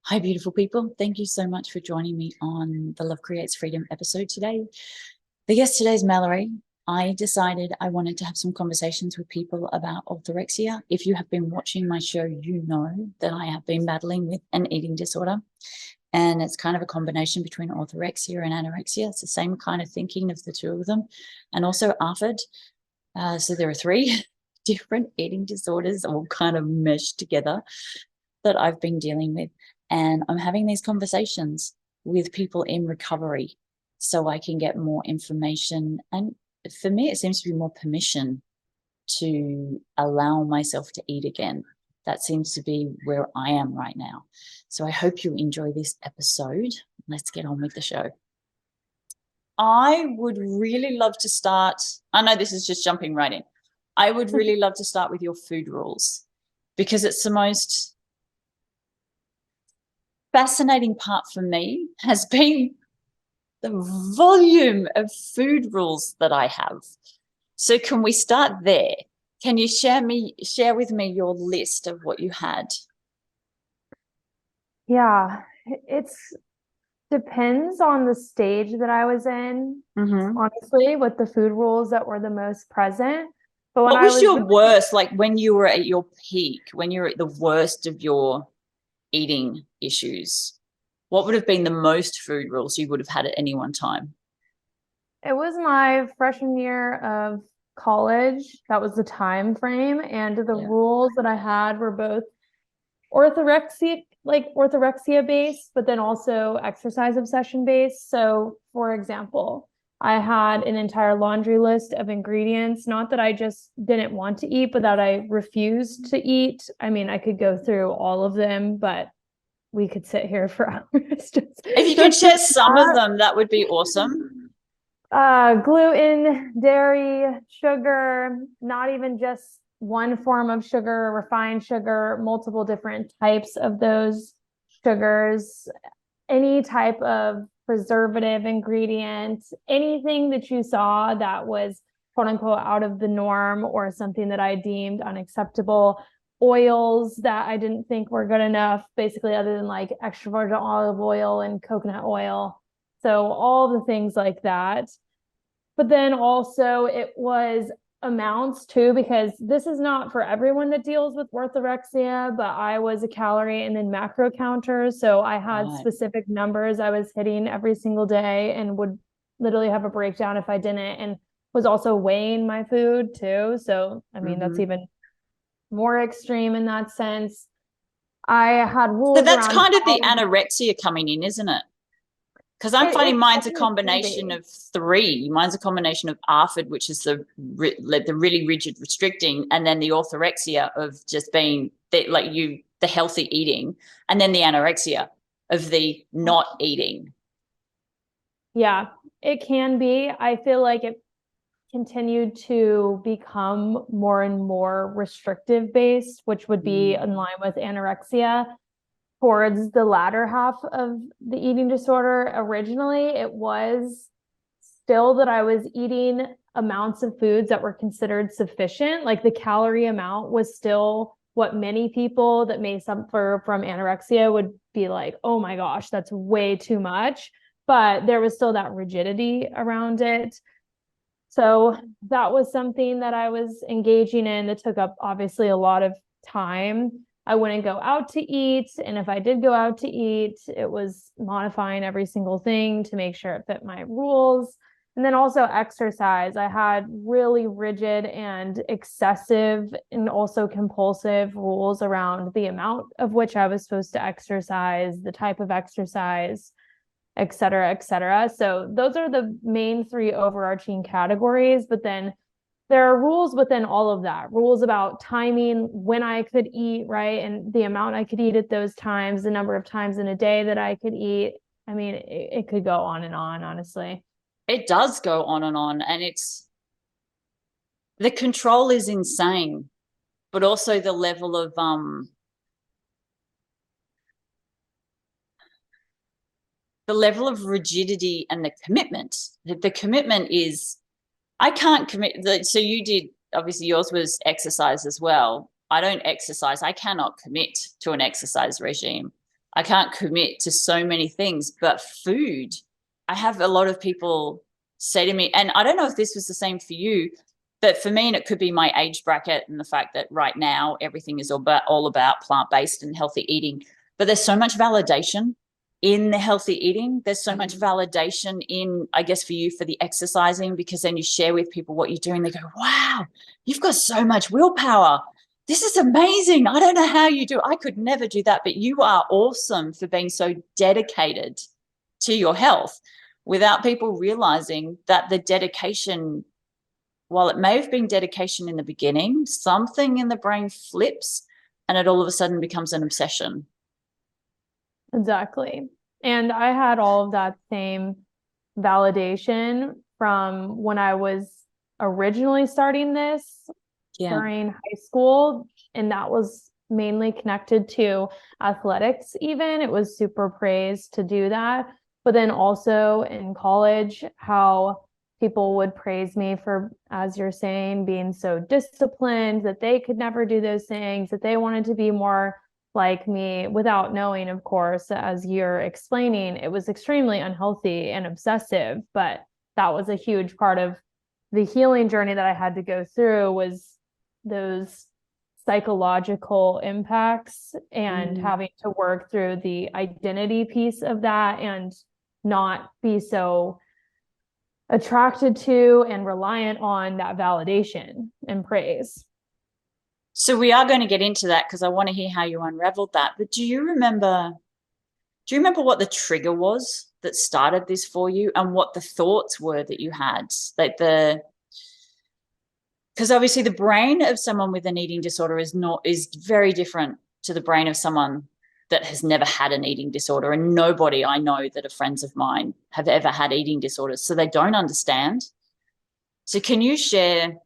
Hi, beautiful people. Thank you so much for joining me on the Love Creates Freedom episode today. The guest today is Mallory. I decided I wanted to have some conversations with people about orthorexia. If you have been watching my show, you know that I have been battling with an eating disorder. And it's kind of a combination between orthorexia and anorexia. It's the same kind of thinking of the two of them. And also ARFID. So there are three different eating disorders all kind of meshed together that I've been dealing with. And I'm having these conversations with people in recovery so I can get more information. And for me, it seems to be more permission to allow myself to eat again. That seems to be where I am right now. So I hope you enjoy this episode. Let's get on with the show. I would really love to start. I know this is just jumping right in. I would really love to start with your food rules because it's the most fascinating part for me has been the volume of food rules that I have. So can we start there? Can you share with me your list of what you had? Yeah, it's depends on the stage that I was in, honestly, with the food rules that were the most present. But when What I was was your really, worst, like when you were at your peak, when you were at the worst of your eating issues? What would have been the most food rules you would have had at any one time? it was my freshman year of college. That was the time frame, and the Yeah. rules that I had were both orthorexia based, but then also exercise obsession based. So, for example, I had an entire laundry list of ingredients, not that I just didn't want to eat, but that I refused to eat. I mean, I could go through all of them, but we could sit here for hours If you could just share doing some of that. them, that would be awesome. Gluten, dairy, sugar, not even just one form of sugar, refined sugar, multiple different types of those sugars, any type of preservative ingredient, anything that you saw that was quote unquote out of the norm or something that I deemed unacceptable. Oils that I didn't think were good enough, basically, other than like extra virgin olive oil and coconut oil. So, all the things like that. But then also it was amounts too, because this is not for everyone that deals with orthorexia, but I was a calorie and then macro counter. So I had Right. specific numbers I was hitting every single day and would literally have a breakdown if I didn't, and was also weighing my food too. So, I mean, that's Mm-hmm. even more extreme in that sense. I had So rules that's around kind of the how anorexia coming in, isn't it? Because I'm finding it mine's a definitely can combination be. of three. Mine's a combination of ARFID, which is the really rigid restricting, and then the orthorexia of just being the healthy eating, and then the anorexia of the not eating. Yeah, it can be. I feel like it continued to become more and more restrictive based, which would be Mm. in line with anorexia towards the latter half of the eating disorder. Originally, it was still that I was eating amounts of foods that were considered sufficient. Like the calorie amount was still what many people that may suffer from anorexia would be like, oh my gosh, that's way too much. But there was still that rigidity around it. So that was something that I was engaging in that took up obviously a lot of time. I wouldn't go out to eat. And if I did go out to eat, it was modifying every single thing to make sure it fit my rules. And then also exercise. I had really rigid and excessive and also compulsive rules around the amount of which I was supposed to exercise, the type of exercise, et cetera, et cetera. So those are the main three overarching categories. But then there are rules within all of that, rules about timing, when I could eat, right? And the amount I could eat at those times, the number of times in a day that I could eat. I mean, it could go on and on, honestly. It does go on, and it's the control is insane, but also the level of rigidity and the commitment. The commitment is I can't commit. So you did, obviously yours was exercise as well. I don't exercise. I cannot commit to an exercise regime. I can't commit to so many things, but food, I have a lot of people say to me, and I don't know if this was the same for you, but for me, and it could be my age bracket and the fact that right now everything is all about plant-based and healthy eating, but there's so much validation in the healthy eating. There's so much validation in, I guess, for you, for the exercising, because then you share with people what you're doing. They go, wow, you've got so much willpower. This is amazing. I don't know how you do it. I could never do that, but you are awesome for being so dedicated to your health, without people realizing that the dedication, while it may have been dedication in the beginning, something in the brain flips and it all of a sudden becomes an obsession. Exactly. And I had all of that same validation from when I was originally starting this during high school. And that was mainly connected to athletics, even. It was super praised to do that. But then also in college, how people would praise me for, as you're saying, being so disciplined, that they could never do those things, that they wanted to be more like me, without knowing, of course, as you're explaining, it was extremely unhealthy and obsessive. But that was a huge part of the healing journey that I had to go through, was those psychological impacts and having to work through the identity piece of that and not be so attracted to and reliant on that validation and praise. So we are going to get into that, because I want to hear how you unraveled that. But do you remember what the trigger was that started this for you, and what the thoughts were that you had? Like because obviously the brain of someone with an eating disorder is very different to the brain of someone that has never had an eating disorder. And nobody I know that are friends of mine have ever had eating disorders, so they don't understand. So can you share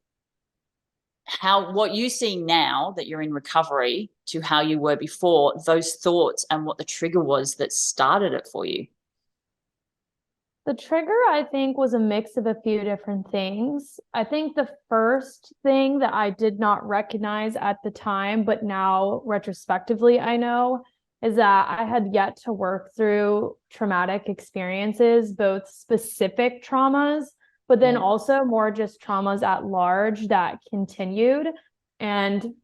what you see now that you're in recovery to how you were before, those thoughts, and what the trigger was that started it for you? The trigger, I think, was a mix of a few different things. I think the first thing that I did not recognize at the time, but now retrospectively I know, is that I had yet to work through traumatic experiences, both specific traumas, but then also more just traumas at large that continued. And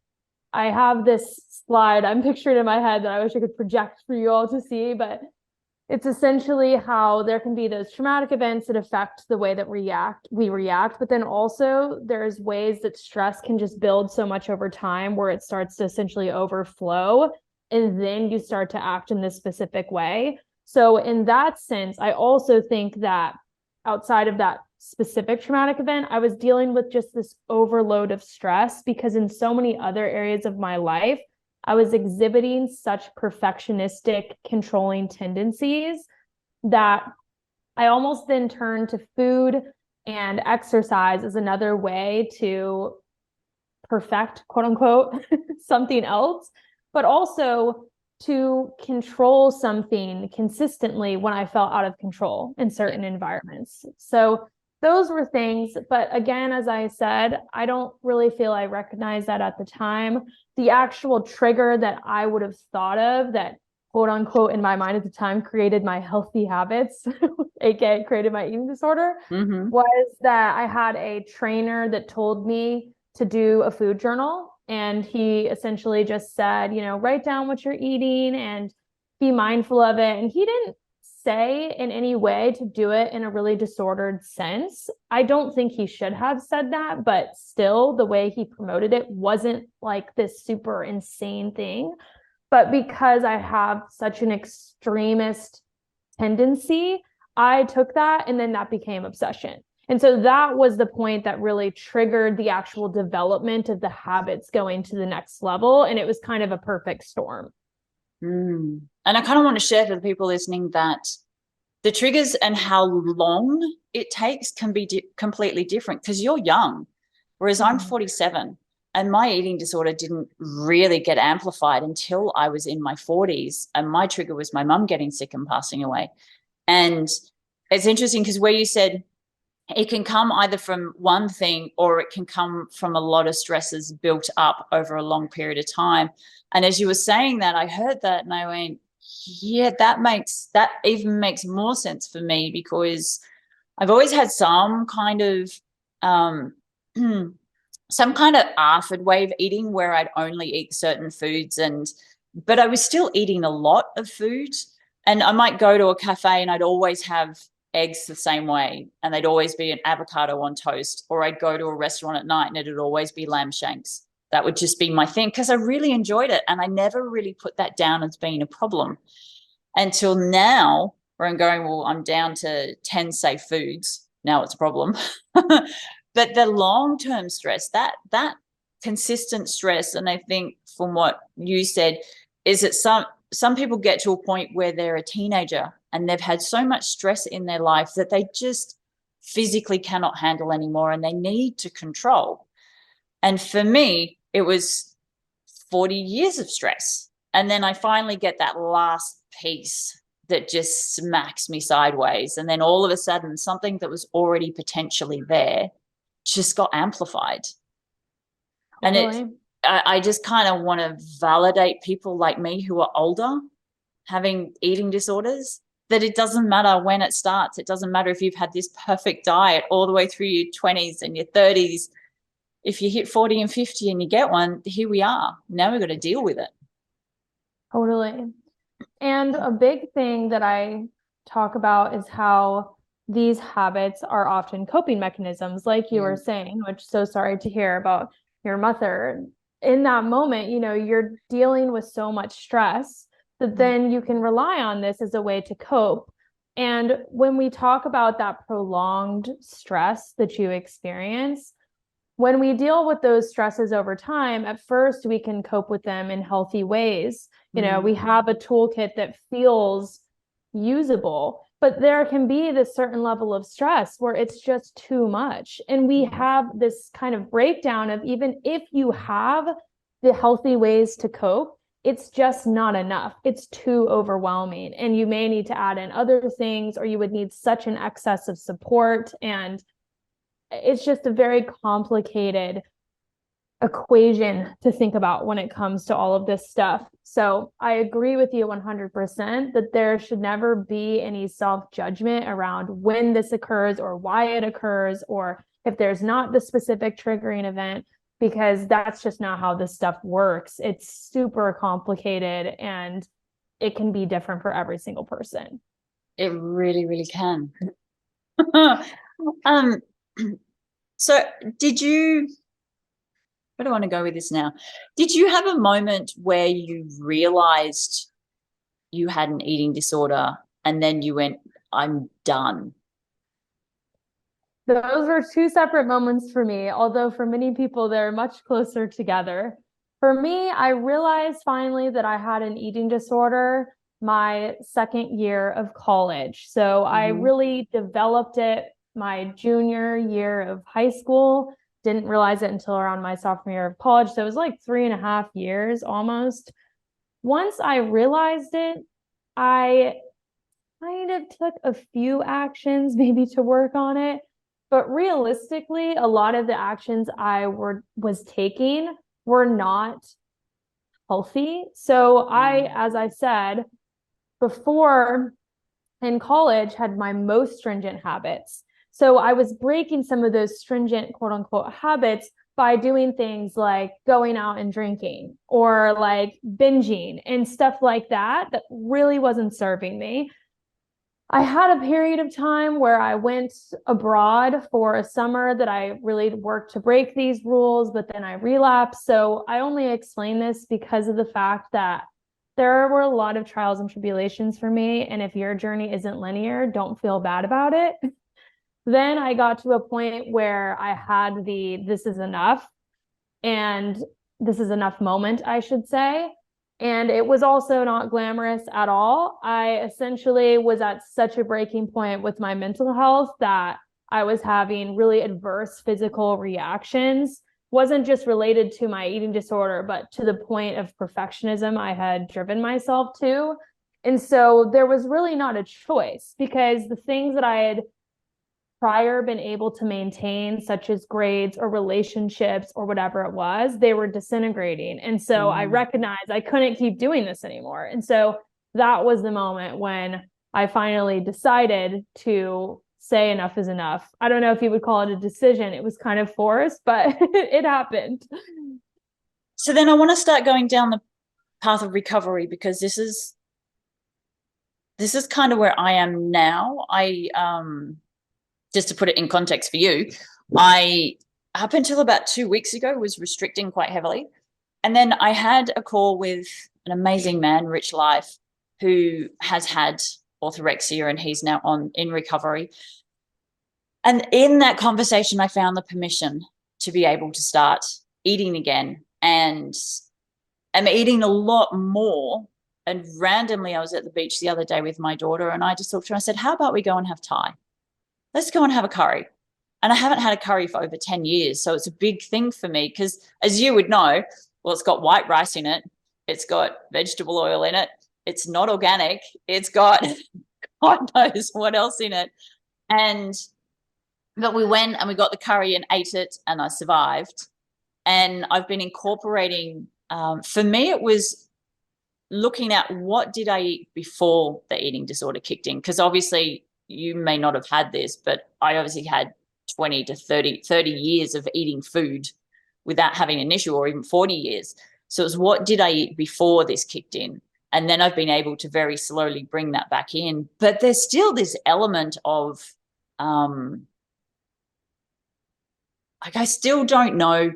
I have this slide I'm picturing in my head that I wish I could project for you all to see, but it's essentially how there can be those traumatic events that affect the way that we react, but then also there's ways that stress can just build so much over time where it starts to essentially overflow, and then you start to act in this specific way. So in that sense, I also think that outside of that specific traumatic event, I was dealing with just this overload of stress, because in so many other areas of my life, I was exhibiting such perfectionistic, controlling tendencies that I almost then turned to food and exercise as another way to perfect, quote unquote, something else, but also to control something consistently when I felt out of control in certain environments. So those were things. But again, as I said, I don't really feel I recognized that at the time. The actual trigger that I would have thought of that, quote unquote, in my mind at the time created my healthy habits, aka created my eating disorder, was that I had a trainer that told me to do a food journal. And he essentially just said, write down what you're eating and be mindful of it. And he didn't say in any way to do it in a really disordered sense. I don't think he should have said that, but still the way he promoted it wasn't like this super insane thing. But because I have such an extremist tendency, I took that, and then that became obsession. And so that was the point that really triggered the actual development of the habits going to the next level. And it was kind of a perfect storm. And I kind of want to share for the people listening that the triggers and how long it takes can be completely different, because you're young, whereas I'm 47, and my eating disorder didn't really get amplified until I was in my 40s. And my trigger was my mum getting sick and passing away. And it's interesting because where you said it can come either from one thing, or it can come from a lot of stresses built up over a long period of time. And as you were saying that, I heard that and I went, Yeah, that even makes more sense for me, because I've always had some kind of um some kind of ARFID way of eating where I'd only eat certain foods, but I was still eating a lot of food. And I might go to a cafe and I'd always have eggs the same way, and they'd always be an avocado on toast. Or I'd go to a restaurant at night and it'd always be lamb shanks. That would just be my thing, because I really enjoyed it. And I never really put that down as being a problem until now, where I'm going, well, I'm down to 10 safe foods. Now it's a problem. But the long-term stress, that consistent stress, and I think from what you said, is that some people get to a point where they're a teenager and they've had so much stress in their life that they just physically cannot handle anymore, and they need to control. And for me, it was 40 years of stress. And then I finally get that last piece that just smacks me sideways. And then all of a sudden, something that was already potentially there just got amplified. Totally. And I just kind of want to validate people like me who are older, having eating disorders, that it doesn't matter when it starts. It doesn't matter if you've had this perfect diet all the way through your 20s and your 30s. If you hit 40 and 50 and you get one, here we are. Now we've got to deal with it. Totally. And a big thing that I talk about is how these habits are often coping mechanisms, like you were saying, which so sorry to hear about your mother. In that moment, you're dealing with so much stress that then you can rely on this as a way to cope. And when we talk about that prolonged stress that you experience, when we deal with those stresses over time, at first we can cope with them in healthy ways. We have a toolkit that feels usable, but there can be this certain level of stress where it's just too much. And we have this kind of breakdown of, even if you have the healthy ways to cope, it's just not enough. It's too overwhelming. And you may need to add in other things, or you would need such an excess of support. And it's just a very complicated equation to think about when it comes to all of this stuff. So I agree with you 100% that there should never be any self-judgment around when this occurs or why it occurs, or if there's not the specific triggering event, because that's just not how this stuff works. It's super complicated and it can be different for every single person. It really, really can. So where do I want to go with this now? Did you have a moment where you realized you had an eating disorder and then you went, I'm done? Those were two separate moments for me, although for many people, they're much closer together. For me, I realized finally that I had an eating disorder my second year of college. So I really developed it my junior year of high school. Didn't realize it until around my sophomore year of college. So it was like 3.5 years almost. Once I realized it, I kind of took a few actions maybe to work on it. But realistically, a lot of the actions I was taking were not healthy. So as I said before, in college, had my most stringent habits. So I was breaking some of those stringent, quote unquote, habits by doing things like going out and drinking, or like binging and stuff like that really wasn't serving me. I had a period of time where I went abroad for a summer that I really worked to break these rules, but then I relapsed. So I only explain this because of the fact that there were a lot of trials and tribulations for me. And if your journey isn't linear, don't feel bad about it. Then I got to a point where I had this is enough, and this is enough moment, I should say. And it was also not glamorous at all. I essentially was at such a breaking point with my mental health that I was having really adverse physical reactions. Wasn't just related to my eating disorder, but to the point of perfectionism I had driven myself to. And so there was really not a choice, because the things that I had prior been able to maintain, such as grades or relationships or whatever it was, they were disintegrating. And so I recognized I couldn't keep doing this anymore. And so that was the moment when I finally decided to say enough is enough. I don't know if you would call it a decision. It was kind of forced, but it happened. So then I want to start going down the path of recovery, because this is kind of where I am now. Just to put it in context for you, I, up until about 2 weeks ago, was restricting quite heavily. And then I had a call with an amazing man, Rich Life, who has had orthorexia, and he's now in recovery. And in that conversation, I found the permission to be able to start eating again. And I'm eating a lot more. And randomly, I was at the beach the other day with my daughter, and I just talked to her. I said, how about we go and have Thai? Let's go and have a curry. And I haven't had a curry for over 10 years. So it's a big thing for me because, as you would know, well, it's got white rice in it. It's got vegetable oil in it. It's not organic. It's got God knows what else in it. But we went and we got the curry and ate it, and I survived. And I've been incorporating, for me, it was looking at what did I eat before the eating disorder kicked in? Because obviously you may not have had this, but I obviously had 20 to 30 years of eating food without having an issue, or even 40 years. So it was, what did I eat before this kicked in? And then I've been able to very slowly bring that back in. But there's still this element of, like, I still don't know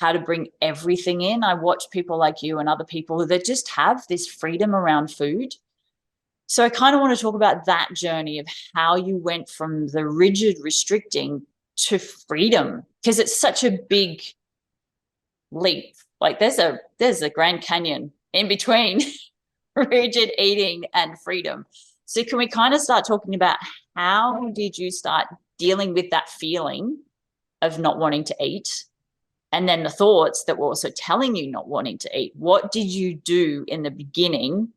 how to bring everything in. I watch people like you and other people that just have this freedom around food. So I kind of want to talk about that journey of how you went from the rigid restricting to freedom, because it's such a big leap. Like there's a Grand Canyon in between rigid eating and freedom. So can we kind of start talking about how did you start dealing with that feeling of not wanting to eat, and then the thoughts that were also telling you not wanting to eat? What did you do in the beginning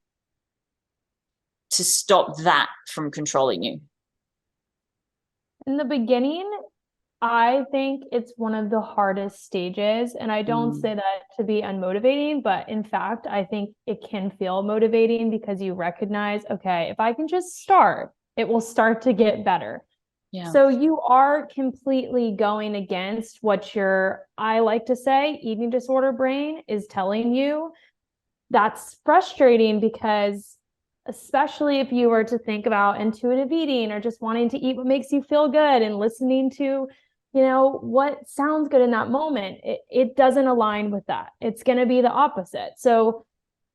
to stop that from controlling you? In the beginning, I think it's one of the hardest stages. And I don't say that to be unmotivating, but in fact, I think it can feel motivating because you recognize, okay, if I can just start, it will start to get better. Yeah. So you are completely going against what your, I like to say, eating disorder brain is telling you. That's frustrating because, especially if you were to think about intuitive eating or just wanting to eat what makes you feel good and listening to, what sounds good in that moment, it doesn't align with that. It's going to be the opposite. So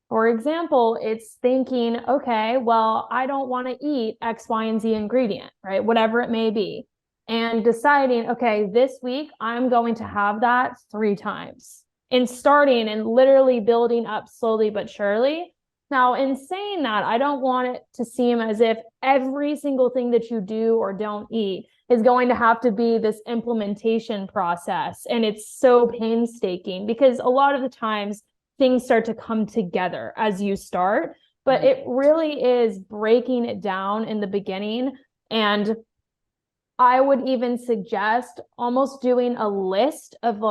for example, it's thinking, okay, well, I don't want to eat X, Y, and Z ingredient, right? Whatever it may be. And deciding, okay, this week I'm going to have that 3 times, and starting and literally building up slowly but surely. Now, in saying that, I don't want it to seem as if every single thing that you do or don't eat is going to have to be this implementation process. And it's so painstaking, because a lot of the times things start to come together as you start, but it really is breaking it down in the beginning. And I would even suggest almost doing a list of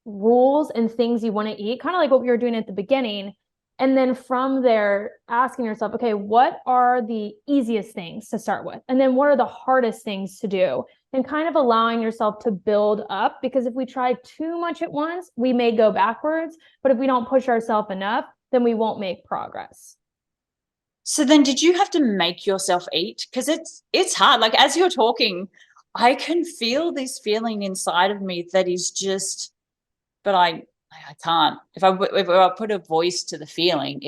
rules and things you want to eat, kind of like what we were doing at the beginning. And then from there, asking yourself, okay, what are the easiest things to start with? And then what are the hardest things to do? And kind of allowing yourself to build up, because if we try too much at once, we may go backwards. But if we don't push ourselves enough, then we won't make progress. So then did you have to make yourself eat? Because it's hard. Like, as you're talking, I can feel this feeling inside of me that is just, but I can't. If I put a voice to the feeling,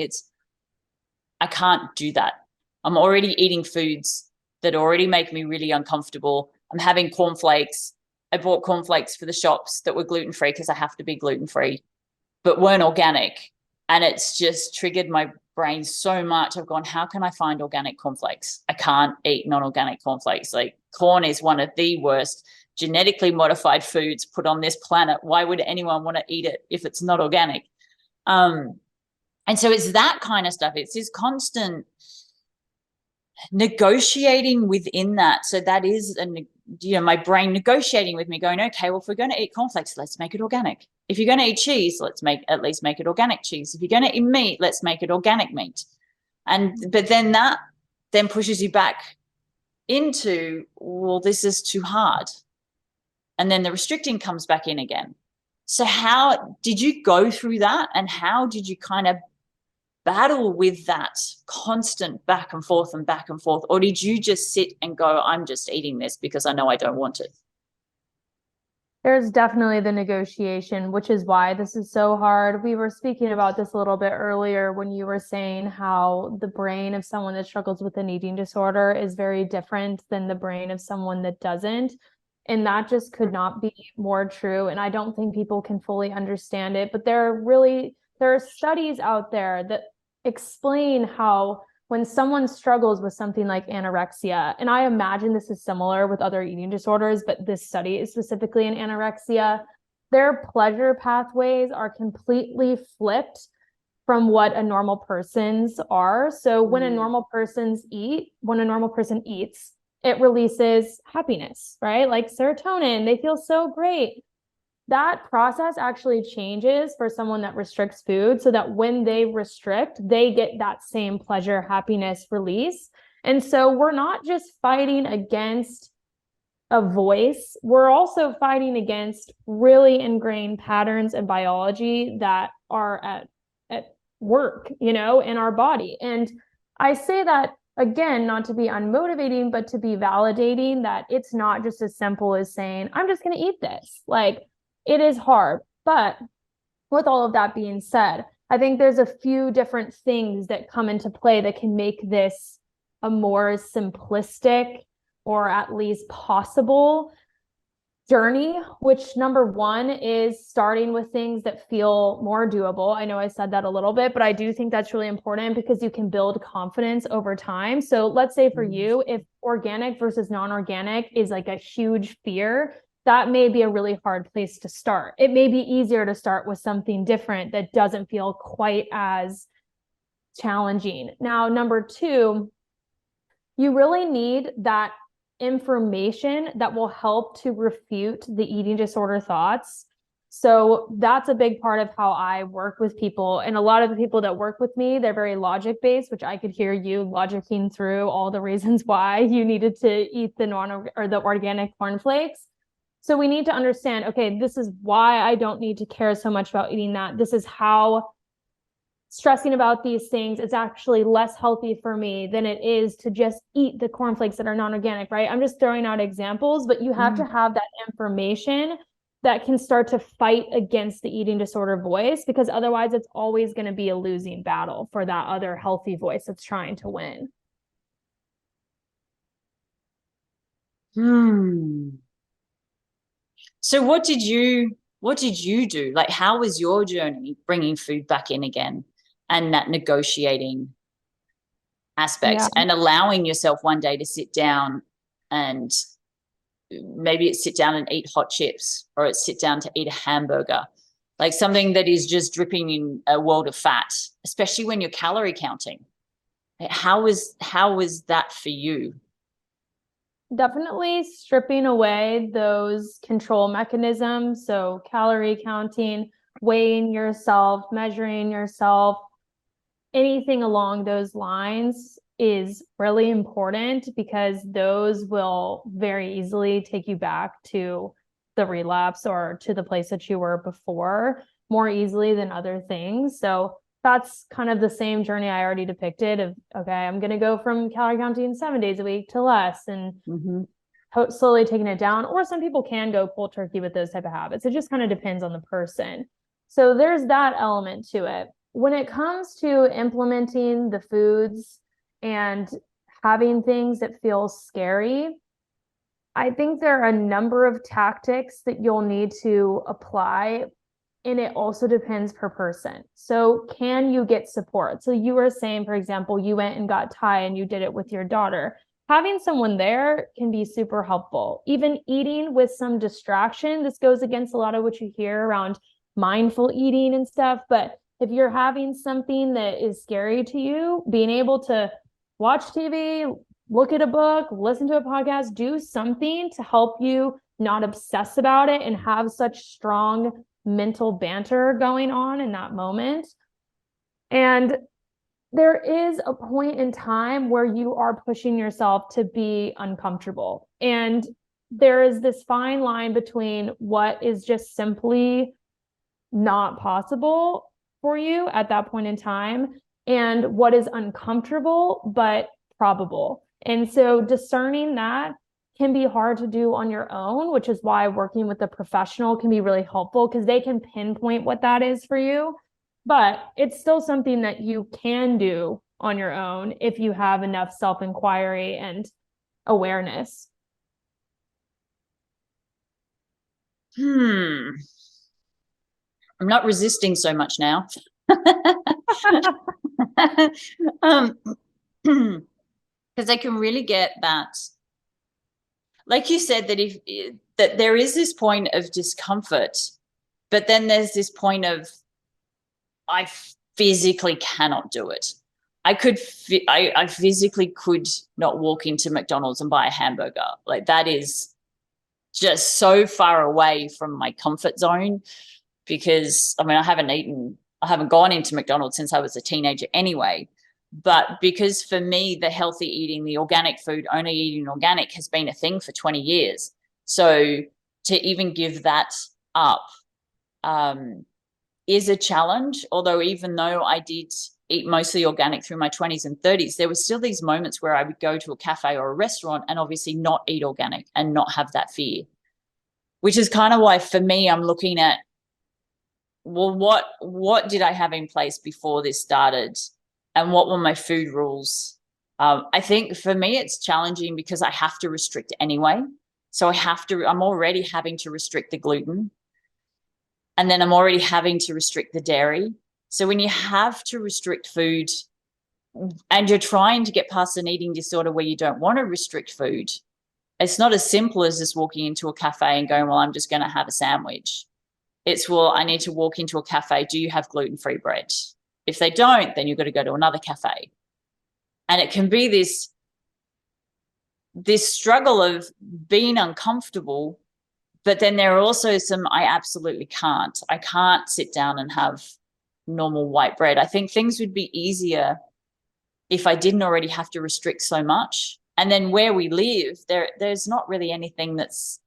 I can't do that. I'm already eating foods that already make me really uncomfortable. I'm having cornflakes. I bought cornflakes for the shops that were gluten-free because I have to be gluten-free, but weren't organic. And it's just triggered my brain so much. I've gone, how can I find organic cornflakes? I can't eat non-organic cornflakes. Like, corn is one of the worst genetically modified foods put on this planet. Why would anyone want to eat it if it's not organic? And so it's that kind of stuff. It's this constant negotiating within that. So that is, my brain negotiating with me, going, okay, well, if we're going to eat cornflakes, let's make it organic. If you're going to eat cheese, let's at least make it organic cheese. If you're going to eat meat, let's make it organic meat. But then that then pushes you back into, well, this is too hard. And then the restricting comes back in again. So how did you go through that, and how did you kind of battle with that constant back and forth and back and forth? Or did you just sit and go, I'm just eating this because I know I don't want it? There's definitely the negotiation, which is why this is so hard. We were speaking about this a little bit earlier when you were saying how the brain of someone that struggles with an eating disorder is very different than the brain of someone that doesn't. And that just could not be more true. And I don't think people can fully understand it. But there are studies out there that explain how when someone struggles with something like anorexia, and I imagine this is similar with other eating disorders, but this study is specifically in anorexia, their pleasure pathways are completely flipped from what a normal person's are. So when a normal person eats, it releases happiness, right? Like serotonin, they feel so great. That process actually changes for someone that restricts food, so that when they restrict, they get that same pleasure, happiness release. And so we're not just fighting against a voice, we're also fighting against really ingrained patterns in biology that are at work, in our body. And I say that again, not to be unmotivating, but to be validating that it's not just as simple as saying, I'm just going to eat this. Like, it is hard. But with all of that being said, I think there's a few different things that come into play that can make this a more simplistic or at least possible journey, which number one is starting with things that feel more doable. I know I said that a little bit, but I do think that's really important because you can build confidence over time. So let's say for you, if organic versus non-organic is like a huge fear, that may be a really hard place to start. It may be easier to start with something different that doesn't feel quite as challenging. Now, number two, you really need that information that will help to refute the eating disorder thoughts. So that's a big part of how I work with people. And a lot of the people that work with me, they're very logic based, which I could hear you logicking through all the reasons why you needed to eat the the organic cornflakes. So we need to understand, okay, this is why I don't need to care so much about eating that. This is how stressing about these things is actually less healthy for me than it is to just eat the cornflakes that are non-organic, right? I'm just throwing out examples, but you have to have that information that can start to fight against the eating disorder voice, because otherwise it's always going to be a losing battle for that other healthy voice that's trying to win. So what did you do? Like, how was your journey bringing food back in again, and that negotiating aspect, and allowing yourself one day to sit down and maybe it's sit down and eat hot chips, or it's sit down to eat a hamburger, like something that is just dripping in a world of fat, especially when you're calorie counting. How was that for you? Definitely stripping away those control mechanisms. So calorie counting, weighing yourself, measuring yourself, anything along those lines is really important, because those will very easily take you back to the relapse or to the place that you were before more easily than other things. So that's kind of the same journey I already depicted of, okay, I'm going to go from calorie counting 7 days a week to less, and slowly taking it down. Or some people can go cold turkey with those type of habits. It just kind of depends on the person. So there's that element to it. When it comes to implementing the foods and having things that feel scary, I think there are a number of tactics that you'll need to apply, and it also depends per person. So can you get support? So you were saying, for example, you went and got Thai and you did it with your daughter. Having someone there can be super helpful. Even eating with some distraction, this goes against a lot of what you hear around mindful eating and stuff, but if you're having something that is scary to you, being able to watch TV, look at a book, listen to a podcast, do something to help you not obsess about it and have such strong mental banter going on in that moment. And there is a point in time where you are pushing yourself to be uncomfortable. And there is this fine line between what is just simply not possible for you at that point in time and what is uncomfortable but probable. And so discerning that can be hard to do on your own, which is why working with a professional can be really helpful, because they can pinpoint what that is for you. But it's still something that you can do on your own if you have enough self-inquiry and awareness. I'm not resisting so much now. Because I can really get that, like you said, that there is this point of discomfort, but then there's this point of I physically cannot do it. I physically could not walk into McDonald's and buy a hamburger. Like, that is just so far away from my comfort zone, because I mean, I haven't gone into McDonald's since I was a teenager anyway. But because for me, the healthy eating, the organic food, only eating organic has been a thing for 20 years. So to even give that up is a challenge. Although even though I did eat mostly organic through my 20s and 30s, there were still these moments where I would go to a cafe or a restaurant and obviously not eat organic and not have that fear, which is kind of why for me, I'm looking at, well, what did I have in place before this started? And what were my food rules? I think for me, it's challenging because I have to restrict anyway. So I'm already having to restrict the gluten. And then I'm already having to restrict the dairy. So when you have to restrict food and you're trying to get past an eating disorder where you don't want to restrict food, it's not as simple as just walking into a cafe and going, well, I'm just going to have a sandwich. It's, well, I need to walk into a cafe. Do you have gluten-free bread? If they don't, then you've got to go to another cafe. And it can be this struggle of being uncomfortable, but then there are also some, I absolutely can't. I can't sit down and have normal white bread. I think things would be easier if I didn't already have to restrict so much. And then where we live, there's not really anything that's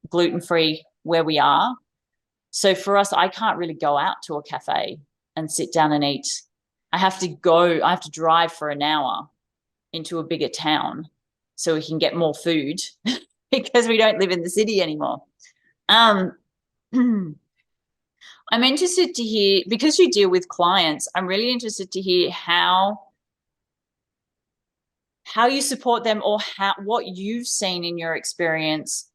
gluten-free where we are. So for us, I can't really go out to a cafe and sit down and eat. I have to drive for an hour into a bigger town so we can get more food because we don't live in the city anymore. I'm interested to hear, because you deal with clients, I'm really interested to hear how you support them, or what you've seen in your experience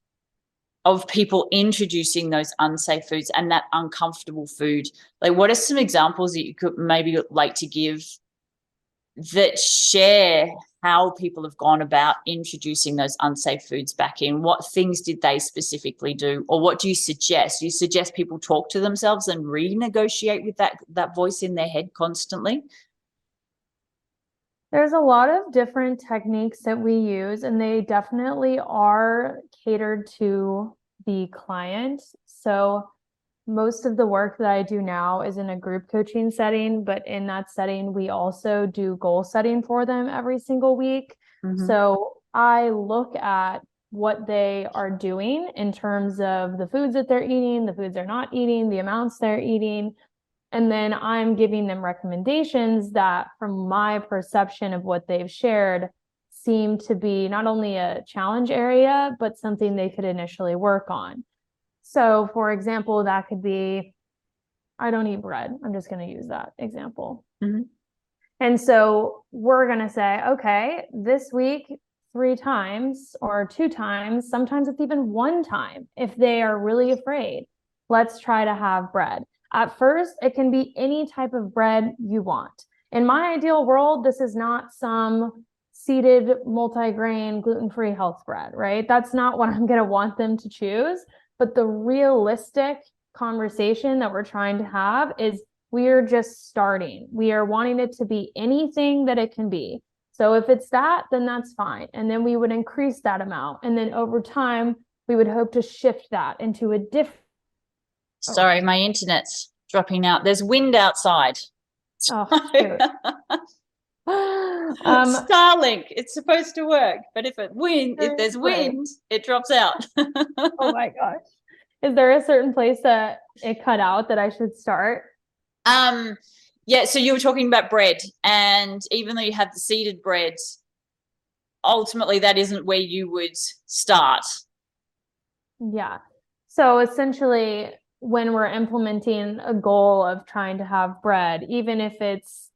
of people introducing those unsafe foods and that uncomfortable food. Like, what are some examples that you could maybe like to give that share how people have gone about introducing those unsafe foods back in? What things did they specifically do? Or what do you suggest? Do you suggest people talk to themselves and renegotiate with that voice in their head constantly? There's a lot of different techniques that we use, and they definitely are catered to the client. So most of the work that I do now is in a group coaching setting, but in that setting, we also do goal setting for them every single week. Mm-hmm. So I look at what they are doing in terms of the foods that they're eating, the foods they're not eating, the amounts they're eating. And then I'm giving them recommendations that, from my perception of what they've shared, seem to be not only a challenge area, but something they could initially work on. So, for example, that could be, I don't eat bread. I'm just going to use that example. Mm-hmm. And so we're going to say, okay, this week, 3 times or 2 times, sometimes it's even 1 time. If they are really afraid, let's try to have bread. At first, it can be any type of bread you want. In my ideal world, this is not some seeded, multi-grain, gluten-free health bread, right? That's not what I'm going to want them to choose. But the realistic conversation that we're trying to have is, we are just starting. We are wanting it to be anything that it can be. So if it's that, then that's fine. And then we would increase that amount. And then over time, we would hope to shift that into a different. Sorry, my internet's dropping out. There's wind outside. Oh, shoot. Starlink, it's supposed to work, but if there's wind, it drops out. Oh my gosh. Is there a certain place that it cut out that I should start? Yeah, so you were talking about bread, and even though you have the seeded bread, ultimately that isn't where you would start. Yeah. So essentially, when we're implementing a goal of trying to have bread, even if it's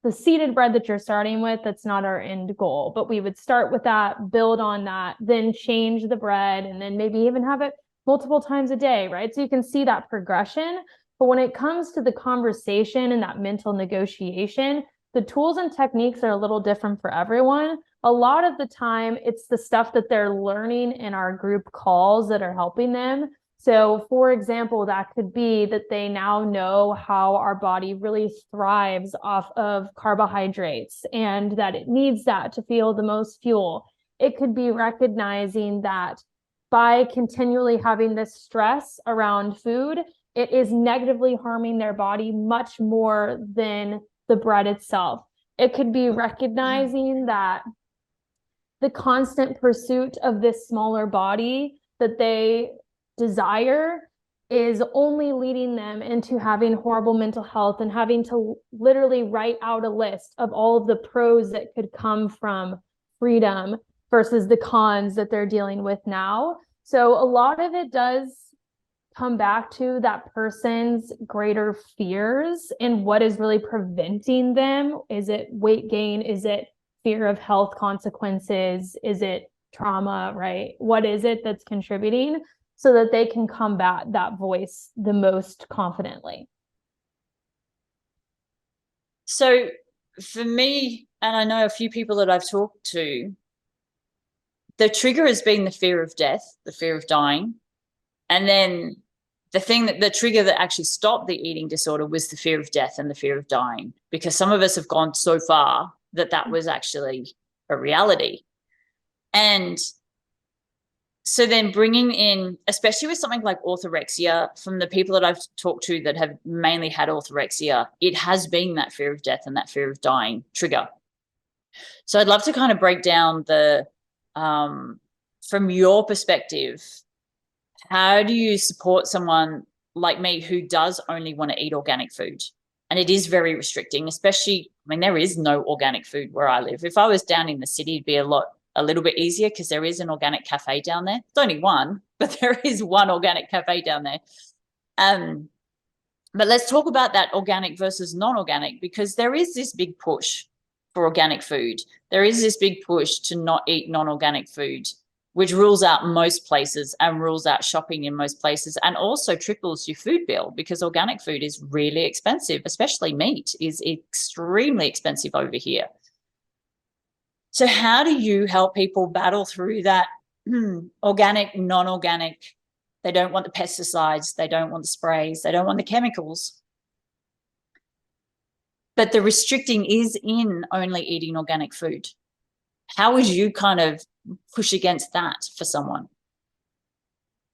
the seeded bread that you're starting with, that's not our end goal, but we would start with that, build on that, then change the bread, and then maybe even have it multiple times a day, right? So you can see that progression. But when it comes to the conversation and that mental negotiation, the tools and techniques are a little different for everyone. A lot of the time, it's the stuff that they're learning in our group calls that are helping them. So, for example, that could be that they now know how our body really thrives off of carbohydrates and that it needs that to feel the most fuel. It could be recognizing that by continually having this stress around food, it is negatively harming their body much more than the bread itself. It could be recognizing that the constant pursuit of this smaller body that they desire is only leading them into having horrible mental health and having to literally write out a list of all of the pros that could come from freedom versus the cons that they're dealing with now. So a lot of it does come back to that person's greater fears and what is really preventing them. Is it weight gain? Is it fear of health consequences? Is it trauma, right? What is it that's contributing so that they can combat that voice the most confidently? So for me, and I know a few people that I've talked to, the trigger has been the fear of death, the fear of dying. And then the trigger that actually stopped the eating disorder was the fear of death and the fear of dying, because some of us have gone so far that was actually a reality. And so then bringing in, especially with something like orthorexia, from the people that I've talked to that have mainly had orthorexia, it has been that fear of death and that fear of dying trigger. So I'd love to kind of break down from your perspective, how do you support someone like me who does only want to eat organic food? And it is very restricting, especially, I mean, there is no organic food where I live. If I was down in the city, it'd be a little bit easier because there is an organic cafe down there. It's only one, but there is one organic cafe down there. But let's talk about that organic versus non-organic, because there is this big push for organic food. There is this big push to not eat non-organic food, which rules out most places and rules out shopping in most places, and also triples your food bill because organic food is really expensive, especially meat is extremely expensive over here. So how do you help people battle through that organic, non-organic? They don't want the pesticides, they don't want the sprays, they don't want the chemicals. But the restricting is in only eating organic food. How would you kind of push against that for someone?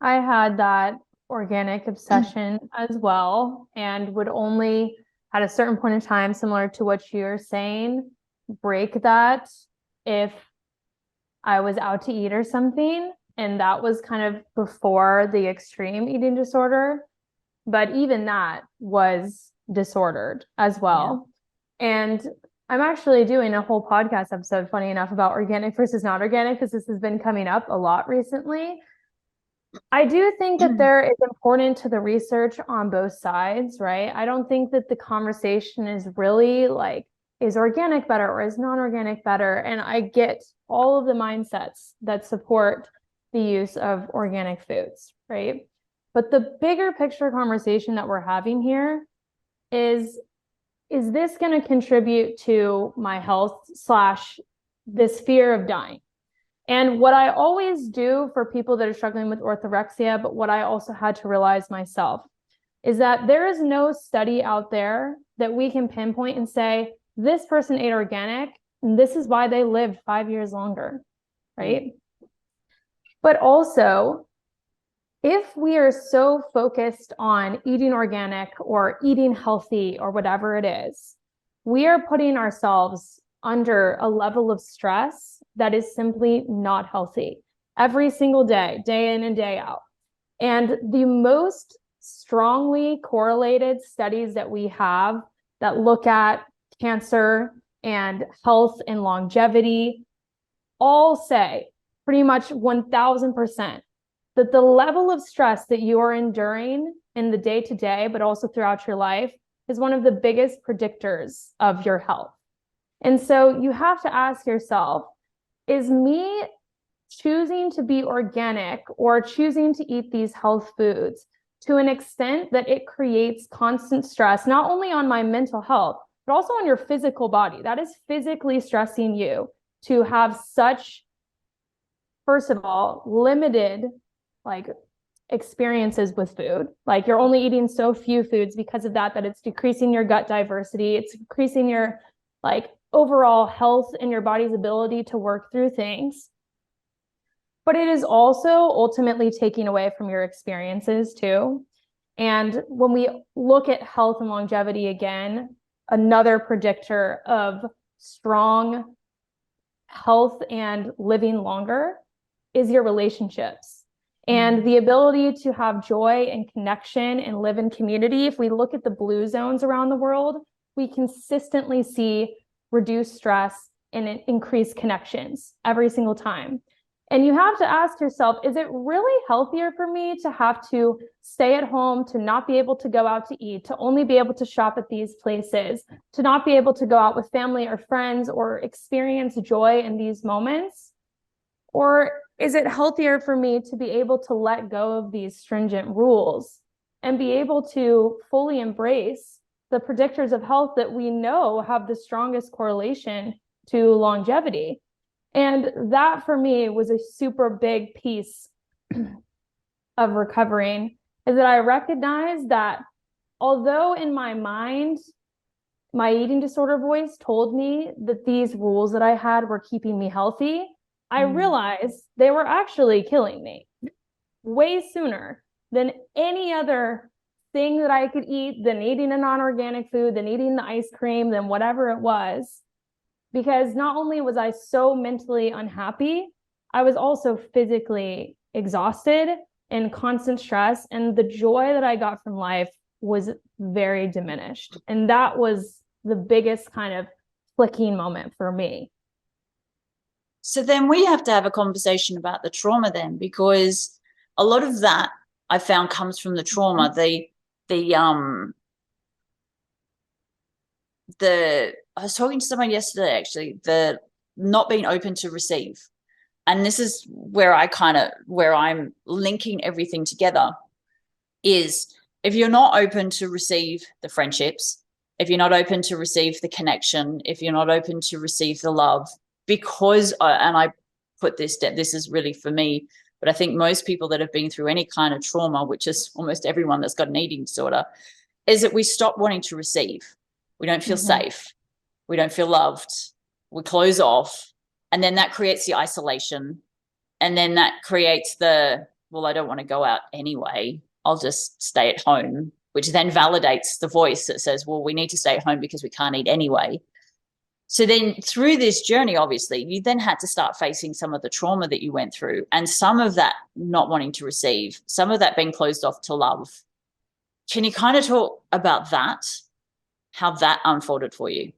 I had that organic obsession as well, and would only at a certain point in time, similar to what you're saying, break that if I was out to eat or something. And that was kind of before the extreme eating disorder. But even that was disordered as well. Yeah. And I'm actually doing a whole podcast episode, funny enough, about organic versus not organic, because this has been coming up a lot recently. I do think that there is important to the research on both sides, right? I don't think that the conversation is really like, is organic better or is non-organic better? And I get all of the mindsets that support the use of organic foods, right? But the bigger picture conversation that we're having here is this going to contribute to my health / this fear of dying? And what I always do for people that are struggling with orthorexia, but what I also had to realize myself, is that there is no study out there that we can pinpoint and say, this person ate organic, and this is why they lived 5 years longer, right? Mm-hmm. But also, if we are so focused on eating organic or eating healthy or whatever it is, we are putting ourselves under a level of stress that is simply not healthy every single day, day in and day out. And the most strongly correlated studies that we have that look at cancer and health and longevity all say pretty much 1000% that the level of stress that you are enduring in the day to day, but also throughout your life, is one of the biggest predictors of your health. And so you have to ask yourself, is me choosing to be organic or choosing to eat these health foods to an extent that it creates constant stress, not only on my mental health, but also on your physical body? That is physically stressing you to have such, first of all, limited experiences with food. Like, you're only eating so few foods because of that it's decreasing your gut diversity. It's increasing your overall health and your body's ability to work through things. But it is also ultimately taking away from your experiences too. And when we look at health and longevity again, another predictor of strong health and living longer is your relationships and the ability to have joy and connection and live in community. If we look at the blue zones around the world, we consistently see reduced stress and increased connections every single time. And you have to ask yourself, is it really healthier for me to have to stay at home, to not be able to go out to eat, to only be able to shop at these places, to not be able to go out with family or friends or experience joy in these moments? Or is it healthier for me to be able to let go of these stringent rules and be able to fully embrace the predictors of health that we know have the strongest correlation to longevity? And that for me was a super big piece of recovering, is that I recognized that although in my mind, my eating disorder voice told me that these rules that I had were keeping me healthy, I realized they were actually killing me way sooner than any other thing that I could eat, than eating a non-organic food, than eating the ice cream, than whatever it was. Because not only was I so mentally unhappy, I was also physically exhausted and constant stress, and the joy that I got from life was very diminished. And that was the biggest kind of clicking moment for me. So then we have to have a conversation about the trauma then, because a lot of that I found comes from the trauma. I was talking to someone yesterday, actually, the not being open to receive. And this is where I'm linking everything together, is if you're not open to receive the friendships, if you're not open to receive the connection, if you're not open to receive the love, because, and I put this is really for me, but I think most people that have been through any kind of trauma, which is almost everyone that's got an eating disorder, is that we stop wanting to receive. We don't feel safe. We don't feel loved. We close off. And then that creates the isolation. And then that creates I don't want to go out anyway. I'll just stay at home, which then validates the voice that says, well, we need to stay at home because we can't eat anyway. So then through this journey, obviously, you then had to start facing some of the trauma that you went through, and some of that not wanting to receive, some of that being closed off to love. Can you kind of talk about that, how that unfolded for you?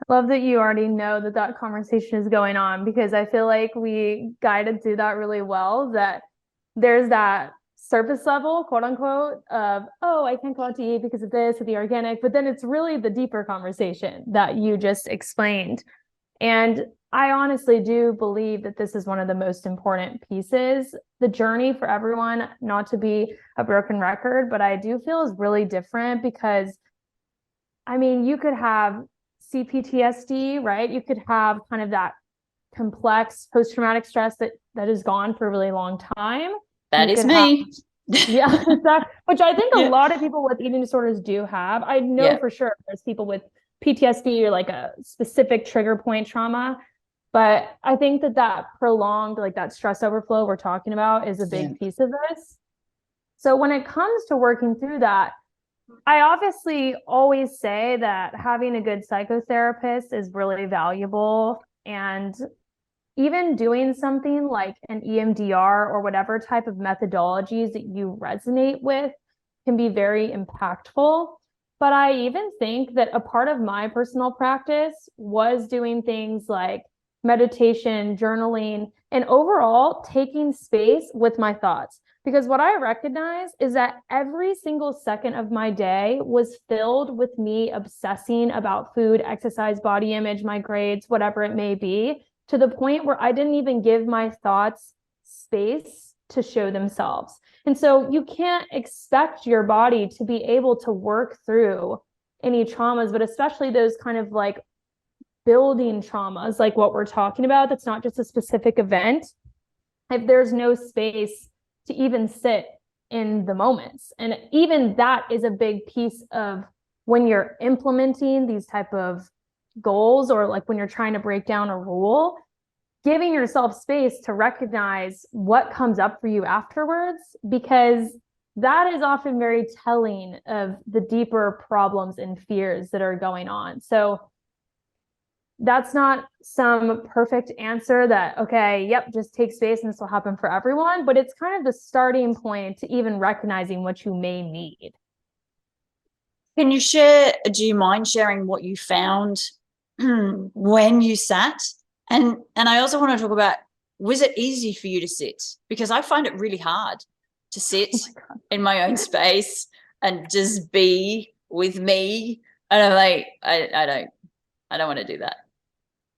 I love that you already know that conversation is going on, because I feel like we guided through that really well, that there's that surface level, quote unquote, of, oh, I can't go out to eat because of this or the organic, but then it's really the deeper conversation that you just explained. And I honestly do believe that this is one of the most important pieces. The journey for everyone, not to be a broken record, but I do feel is really different, because I mean, you could have CPTSD, right? You could have kind of that complex post-traumatic stress that is gone for a really long time. That is me. Yeah, which I think a lot of people with eating disorders do have. I know for sure there's people with PTSD or like a specific trigger point trauma, but I think that prolonged, like that stress overflow we're talking about, is a big piece of this. So when it comes to working through that, I obviously always say that having a good psychotherapist is really valuable. And even doing something like an EMDR or whatever type of methodologies that you resonate with can be very impactful. But I even think that a part of my personal practice was doing things like meditation, journaling, and overall taking space with my thoughts. Because what I recognize is that every single second of my day was filled with me obsessing about food, exercise, body image, my grades, whatever it may be, to the point where I didn't even give my thoughts space to show themselves. And so you can't expect your body to be able to work through any traumas, but especially those kind of like building traumas, like what we're talking about, that's not just a specific event, if there's no space to even sit in the moments. And even that is a big piece of when you're implementing these type of goals, or like when you're trying to break down a rule, giving yourself space to recognize what comes up for you afterwards, because that is often very telling of the deeper problems and fears that are going on. So that's not some perfect answer that, okay, yep, just take space and this will happen for everyone, but it's kind of the starting point to even recognizing what you may need. Can you share, do you mind sharing what you found when you sat? And I also want to talk about, was it easy for you to sit? Because I find it really hard to sit in my own space and just be with me. And I'm like, I don't want to do that.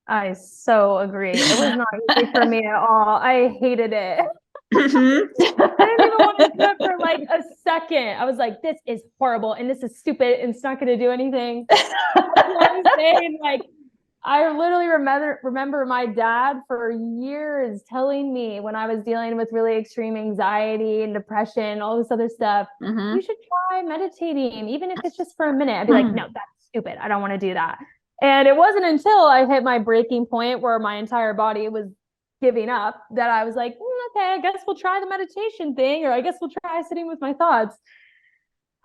I so agree. It was not easy for me at all. I hated it. I didn't even want to do it for like a second. I was like, this is horrible and this is stupid and it's not going to do anything. I'm saying, like, I literally remember my dad for years telling me when I was dealing with really extreme anxiety and depression, all this other stuff, you should try meditating, even if it's just for a minute. I'd be like, no, that's stupid. I don't want to do that. And it wasn't until I hit my breaking point where my entire body was giving up that I was like, okay, I guess we'll try the meditation thing, or I guess we'll try sitting with my thoughts.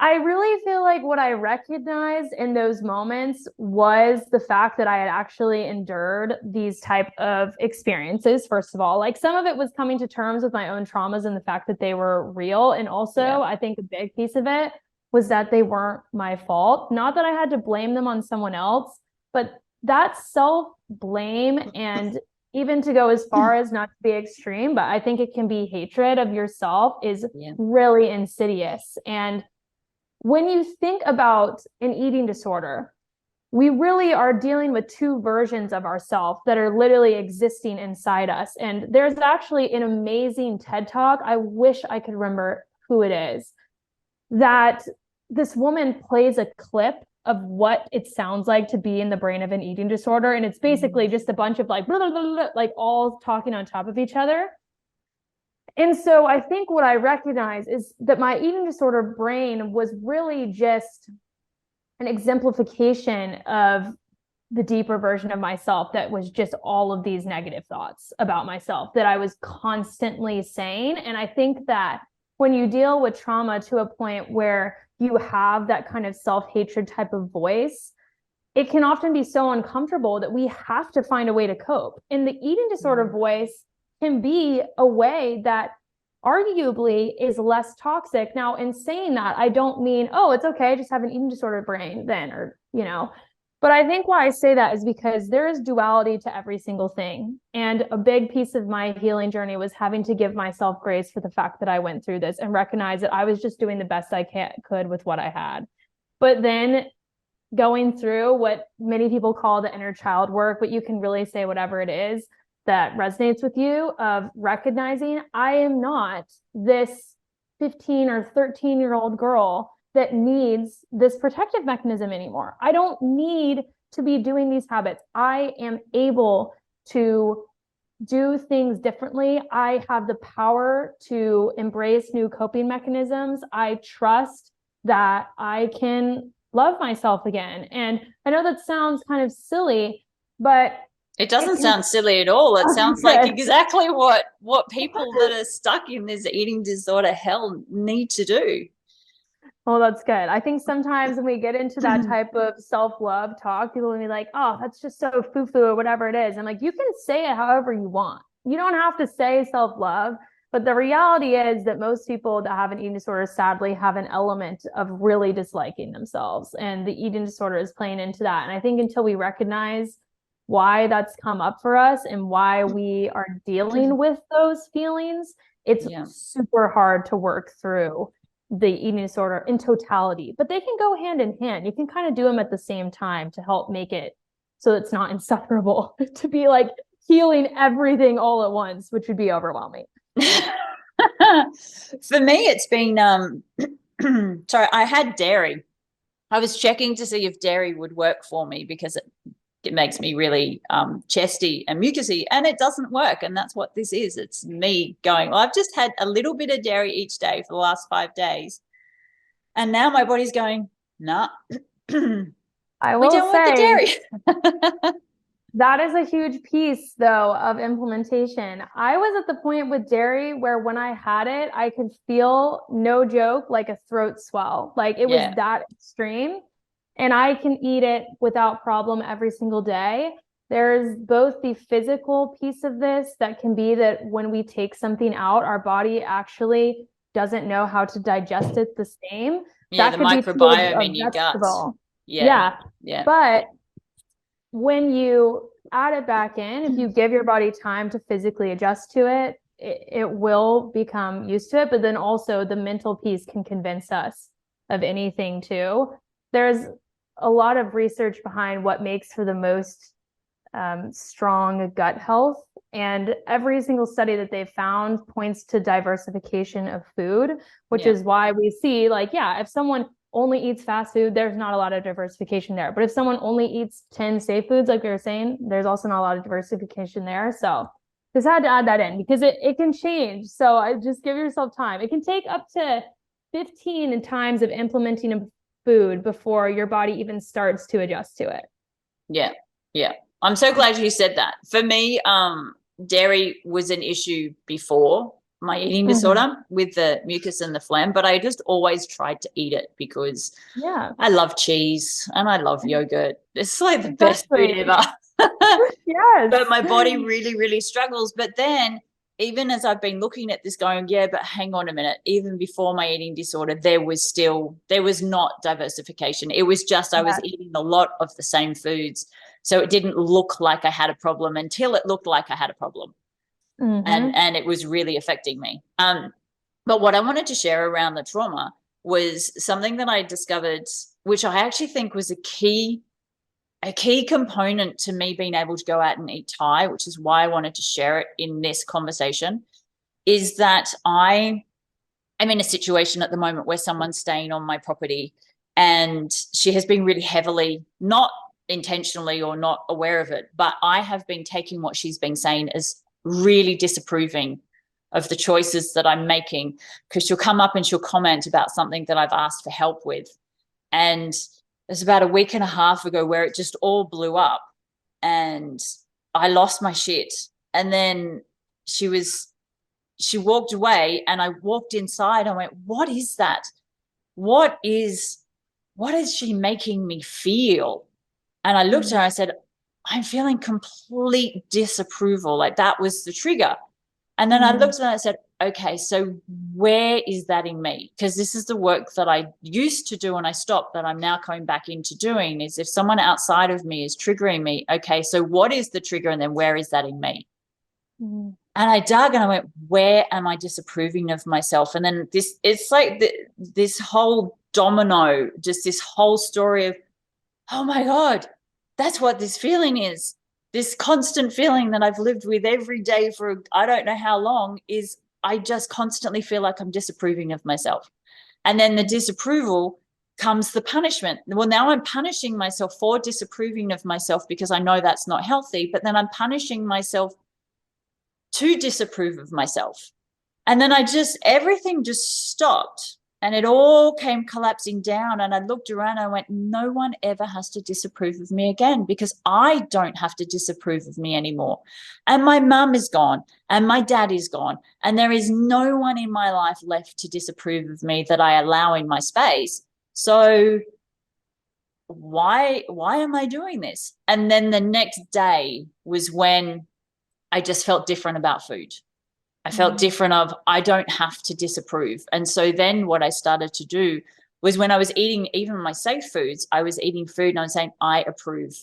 I really feel like what I recognized in those moments was the fact that I had actually endured these type of experiences. First of all, like some of it was coming to terms with my own traumas and the fact that they were real. And also, I think a big piece of it was that they weren't my fault. Not that I had to blame them on someone else, but that self-blame, and even to go as far as not to be extreme, but I think it can be hatred of yourself, is really insidious. And when you think about an eating disorder, we really are dealing with two versions of ourselves that are literally existing inside us. And there's actually an amazing TED Talk, I wish I could remember who it is, that this woman plays a clip of what it sounds like to be in the brain of an eating disorder. And it's basically just a bunch of like, blah, blah, blah, blah, like all talking on top of each other. And so I think what I recognize is that my eating disorder brain was really just an exemplification of the deeper version of myself that was just all of these negative thoughts about myself that I was constantly saying. And I think that when you deal with trauma to a point where you have that kind of self-hatred type of voice, it can often be so uncomfortable that we have to find a way to cope. And the eating disorder voice can be a way that arguably is less toxic. Now, in saying that, I don't mean, oh, it's okay, just have an eating disorder brain then, or, you know, but I think why I say that is because there is duality to every single thing. And a big piece of my healing journey was having to give myself grace for the fact that I went through this and recognize that I was just doing the best I could with what I had. But then going through what many people call the inner child work, but you can really say whatever it is that resonates with you, of recognizing I am not this 15 or 13-year-old girl that needs this protective mechanism anymore. I don't need to be doing these habits. I am able to do things differently. I have the power to embrace new coping mechanisms. I trust that I can love myself again. And I know that sounds kind of silly, but it doesn't sound silly at all. It sounds like exactly what people that are stuck in this eating disorder hell need to do. Well, that's good. I think sometimes when we get into that type of self-love talk, people will be like, oh, that's just so foo-foo or whatever it is. I'm like, you can say it however you want. You don't have to say self-love. But the reality is that most people that have an eating disorder sadly have an element of really disliking themselves. And the eating disorder is playing into that. And I think until we recognize why that's come up for us and why we are dealing with those feelings, it's super hard to work through the eating disorder in totality. But they can go hand in hand. You can kind of do them at the same time to help make it so it's not insufferable to be like healing everything all at once, which would be overwhelming. For me, it's been sorry, I had dairy. I was checking to see if dairy would work for me because it makes me really chesty and mucusy, and it doesn't work. And that's what this is. It's me going, well, I've just had a little bit of dairy each day for the last 5 days, and now my body's going, nah. I will we don't want the dairy. That is a huge piece, though, of implementation. I was at the point with dairy where when I had it, I could feel, no joke, like a throat swell. Like it was that extreme. And I can eat it without problem every single day. There's both the physical piece of this that can be that when we take something out, our body actually doesn't know how to digest it the same. Yeah, that the microbiome in your gut. Yeah. But when you add it back in, if you give your body time to physically adjust to it, it will become used to it. But then also the mental piece can convince us of anything too. There's a lot of research behind what makes for the most strong gut health. And every single study that they've found points to diversification of food, which is why we see like, if someone only eats fast food, there's not a lot of diversification there. But if someone only eats 10 safe foods, like we were saying, there's also not a lot of diversification there. So just had to add that in because it can change. So I just give yourself time. It can take up to 15 times of implementing a food before your body even starts to adjust to it. Yeah. I'm so glad you said that. For me, dairy was an issue before my eating disorder with the mucus and the phlegm, but I just always tried to eat it because I love cheese and I love yogurt. It's like the best food ever. But my body really, really struggles. But then even as I've been looking at this going, but hang on a minute, even before my eating disorder, there was not diversification. It was just I was eating a lot of the same foods. So it didn't look like I had a problem until it looked like I had a problem. And it was really affecting me. But what I wanted to share around the trauma was something that I discovered, which I actually think was a key component to me being able to go out and eat Thai, which is why I wanted to share it in this conversation, is that I am in a situation at the moment where someone's staying on my property and she has been really heavily, not intentionally or not aware of it, but I have been taking what she's been saying as really disapproving of the choices that I'm making, because she'll come up and she'll comment about something that I've asked for help with. And it's about a week and a half ago where it just all blew up and I lost my shit. And then she walked away and I walked inside. I went, what is that? What is she making me feel? And I looked at her, I said, I'm feeling complete disapproval. Like that was the trigger. And then I looked at her and I said, okay, so where is that in me? Because this is the work that I used to do and I stopped, that I'm now coming back into doing, is if someone outside of me is triggering me, okay, so what is the trigger and then where is that in me? And I dug and I went, where am I disapproving of myself? And then it's like this whole domino, just this whole story of, oh my God, that's what this feeling is. This constant feeling that I've lived with every day for I don't know how long is I just constantly feel like I'm disapproving of myself. And then the disapproval comes the punishment. Well, now I'm punishing myself for disapproving of myself because I know that's not healthy, but then I'm punishing myself to disapprove of myself. And then everything just stopped. And it all came collapsing down. And I looked around and I went, no one ever has to disapprove of me again, because I don't have to disapprove of me anymore. And my mum is gone and my dad is gone. And there is no one in my life left to disapprove of me that I allow in my space. So why am I doing this? And then the next day was when I just felt different about food. I felt different of, I don't have to disapprove. And so then what I started to do was, when I was eating even my safe foods, I was eating food and I was saying, I approve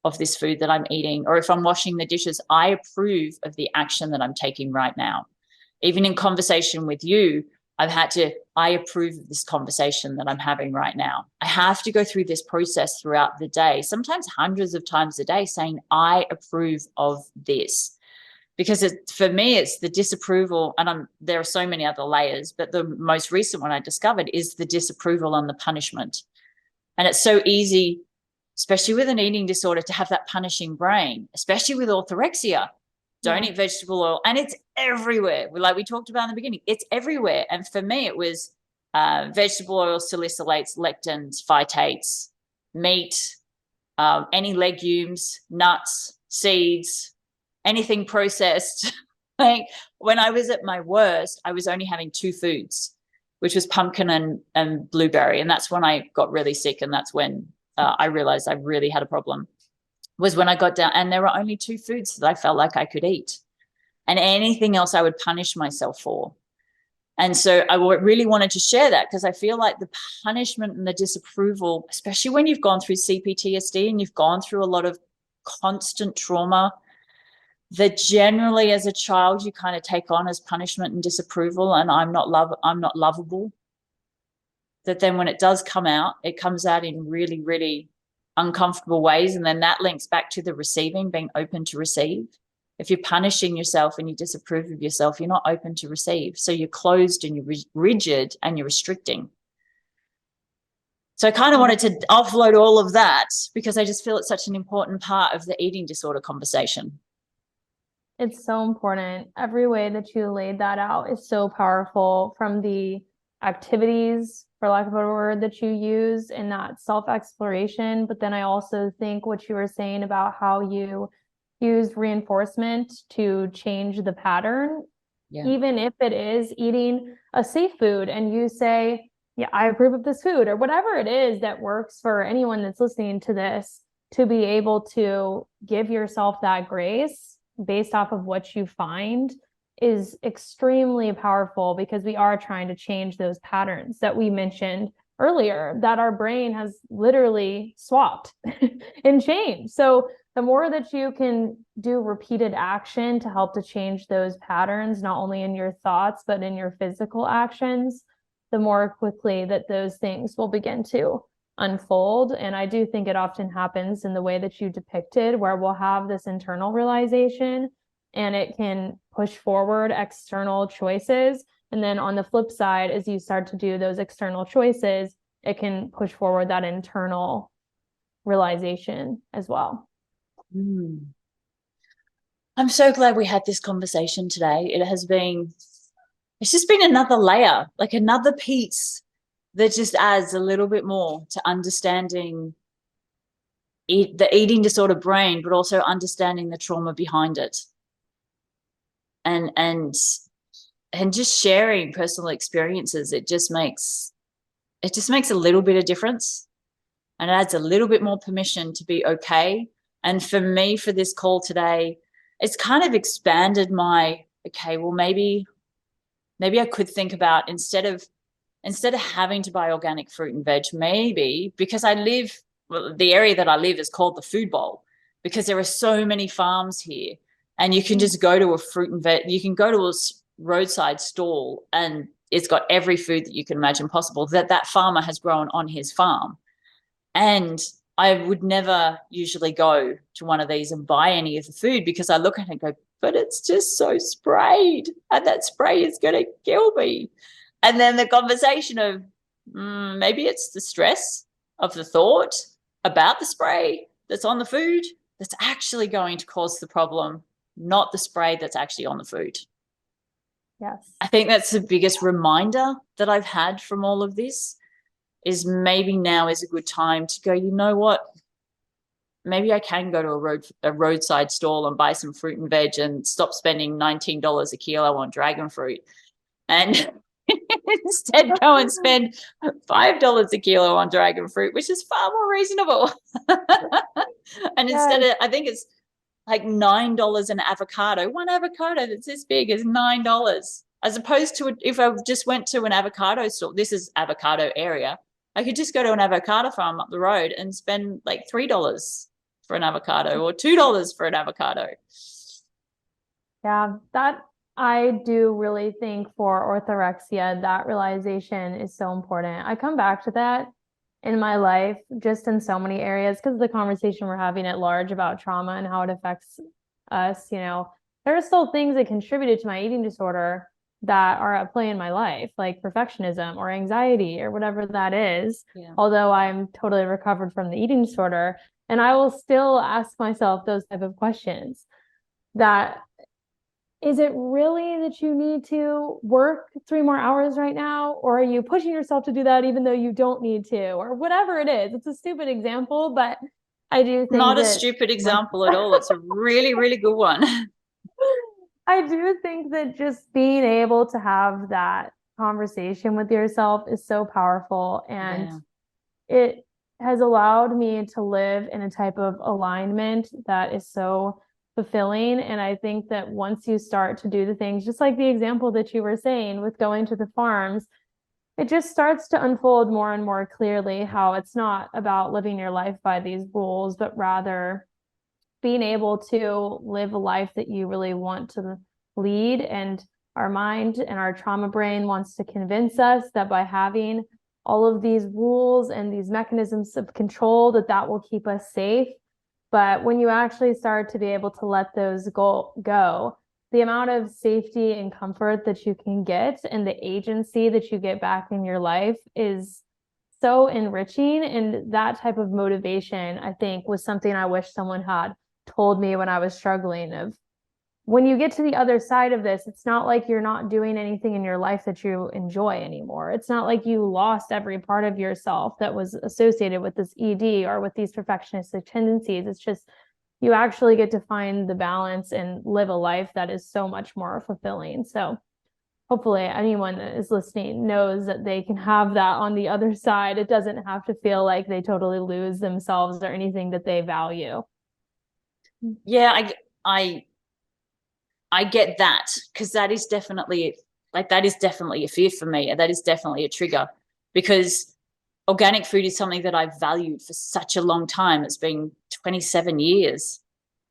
of this food that I'm eating. Or if I'm washing the dishes, I approve of the action that I'm taking right now. Even in conversation with you, I approve of this conversation that I'm having right now. I have to go through this process throughout the day, sometimes hundreds of times a day, saying, I approve of this. Because for me, it's the disapproval, and there are so many other layers, but the most recent one I discovered is the disapproval and the punishment. And it's so easy, especially with an eating disorder, to have that punishing brain, especially with orthorexia. Don't eat vegetable oil. And it's everywhere. Like we talked about in the beginning, it's everywhere. And for me, it was vegetable oil, salicylates, lectins, phytates, meat, any legumes, nuts, seeds, anything processed. Like when I was at my worst, I was only having 2 foods, which was pumpkin and blueberry. And that's when I got really sick. And that's when I realized I really had a problem, was when I got down, and there were only 2 foods that I felt like I could eat, and anything else I would punish myself for. And so I really wanted to share that, because I feel like the punishment and the disapproval, especially when you've gone through CPTSD and you've gone through a lot of constant trauma, that generally as a child you kind of take on as punishment and disapproval, and I'm not lovable, that then when it does come out, it comes out in really, really uncomfortable ways. And then that links back to the receiving, being open to receive. If you're punishing yourself and you disapprove of yourself, you're not open to receive. So you're closed and you're rigid and you're restricting. So I kind of wanted to offload all of that, because I just feel it's such an important part of the eating disorder conversation. It's so important. Every way that you laid that out is so powerful, from the activities, for lack of a word, that you use in that self-exploration. But then I also think what you were saying about how you use reinforcement to change the pattern, even if it is eating a safe food, and you say, yeah, I approve of this food, or whatever it is that works for anyone that's listening to this, to be able to give yourself that grace based off of what you find is extremely powerful, because we are trying to change those patterns that we mentioned earlier, that our brain has literally swapped and changed. So the more that you can do repeated action to help to change those patterns, not only in your thoughts, but in your physical actions, the more quickly that those things will begin to unfold. And I do think it often happens in the way that you depicted, where we'll have this internal realization and it can push forward external choices. And then on the flip side, as you start to do those external choices, it can push forward that internal realization as well. I'm so glad we had this conversation today. It's just been another layer, like another piece that just adds a little bit more to understanding the eating disorder brain, but also understanding the trauma behind it. And just sharing personal experiences, it just makes a little bit of difference, and it adds a little bit more permission to be okay. And for me, for this call today, it's kind of expanded my, okay, well, maybe I could think about, instead of having to buy organic fruit and veg, maybe, because the area that I live is called the food bowl, because there are so many farms here, and you can just go to a fruit and veg, you can go to a roadside stall, and it's got every food that you can imagine possible that farmer has grown on his farm. And I would never usually go to one of these and buy any of the food, because I look at it and go, but it's just so sprayed, and that spray is going to kill me. And then the conversation of maybe it's the stress of the thought about the spray that's on the food that's actually going to cause the problem, not the spray that's actually on the food. Yes. I think that's the biggest reminder that I've had from all of this, is maybe now is a good time to go, you know what? Maybe I can go to a roadside stall and buy some fruit and veg and stop spending $19 a kilo on dragon fruit, and instead go and spend $5 a kilo on dragon fruit, which is far more reasonable. And instead of, I think it's like $9 an avocado. One avocado that's this big is $9, as opposed to if I just went to an avocado store. This is avocado area. I could just go to an avocado farm up the road and spend like $3 for an avocado or $2 for an avocado. Yeah, that I do really think for orthorexia, that realization is so important. I come back to that in my life, just in so many areas, because of the conversation we're having at large about trauma and how it affects us. There are still things that contributed to my eating disorder that are at play in my life, like perfectionism or anxiety or whatever that is. Yeah. Although I'm totally recovered from the eating disorder, and I will still ask myself those type of questions. That is it really that you need to work 3 more hours right now? Or are you pushing yourself to do that even though you don't need to? Or whatever it is. It's a stupid example, but I do think not a stupid example at all. It's a really, really good one. I do think that just being able to have that conversation with yourself is so powerful, and it has allowed me to live in a type of alignment that is so fulfilling. And I think that once you start to do the things, just like the example that you were saying with going to the farms, it just starts to unfold more and more clearly how it's not about living your life by these rules, but rather being able to live a life that you really want to lead. And our mind and our trauma brain wants to convince us that by having all of these rules and these mechanisms of control, that will keep us safe. But when you actually start to be able to let those go, the amount of safety and comfort that you can get and the agency that you get back in your life is so enriching. And that type of motivation, I think, was something I wish someone had told me when I was struggling. Of when you get to the other side of this, it's not like you're not doing anything in your life that you enjoy anymore. It's not like you lost every part of yourself that was associated with this ED or with these perfectionistic tendencies. It's just you actually get to find the balance and live a life that is so much more fulfilling. So hopefully anyone that is listening knows that they can have that on the other side. It doesn't have to feel like they totally lose themselves or anything that they value. Yeah, I get that, because that is definitely a fear for me. That is definitely a trigger, because organic food is something that I've valued for such a long time. It's been 27 years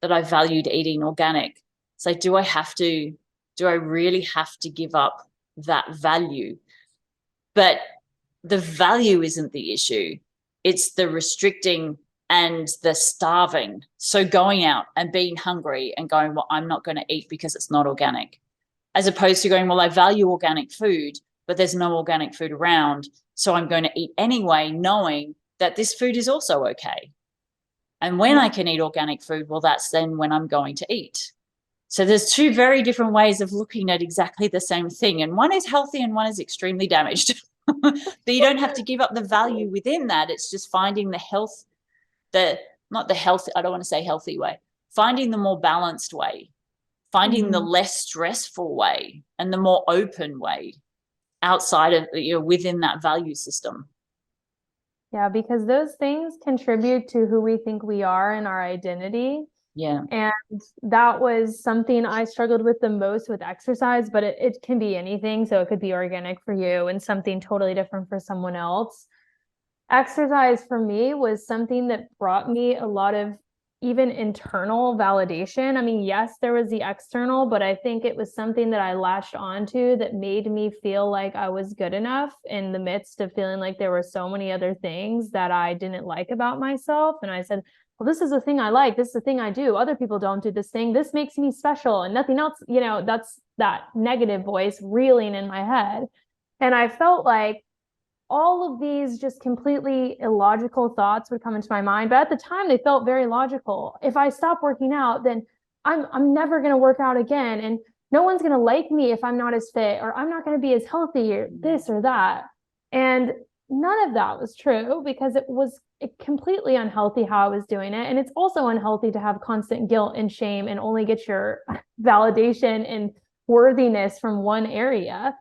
that I've valued eating organic. So do I really have to give up that value? But the value isn't the issue. It's the restricting and the starving. So going out and being hungry and going, well, I'm not going to eat because it's not organic, as opposed to going, well, I value organic food, but there's no organic food around, so I'm going to eat anyway, knowing that this food is also okay. And when I can eat organic food, well, that's then when I'm going to eat. So there's 2 very different ways of looking at exactly the same thing. And one is healthy and one is extremely damaged. But you don't have to give up the value within that. It's just finding the health, I don't want to say healthy way, finding the more balanced way, finding the less stressful way and the more open way outside of, within that value system. Yeah, because those things contribute to who we think we are and our identity. Yeah. And that was something I struggled with the most with exercise, but it can be anything. So it could be organic for you and something totally different for someone else. Exercise for me was something that brought me a lot of even internal validation. I mean, yes, there was the external, but I think it was something that I latched onto that made me feel like I was good enough in the midst of feeling like there were so many other things that I didn't like about myself. And I said, well, this is the thing I like. This is the thing I do. Other people don't do this thing. This makes me special and nothing else. That's that negative voice reeling in my head. And I felt like all of these just completely illogical thoughts would come into my mind. But at the time, they felt very logical. If I stop working out, then I'm never going to work out again. And no one's going to like me if I'm not as fit, or I'm not going to be as healthy, or this or that. And none of that was true, because it was completely unhealthy how I was doing it. And it's also unhealthy to have constant guilt and shame and only get your validation and worthiness from one area.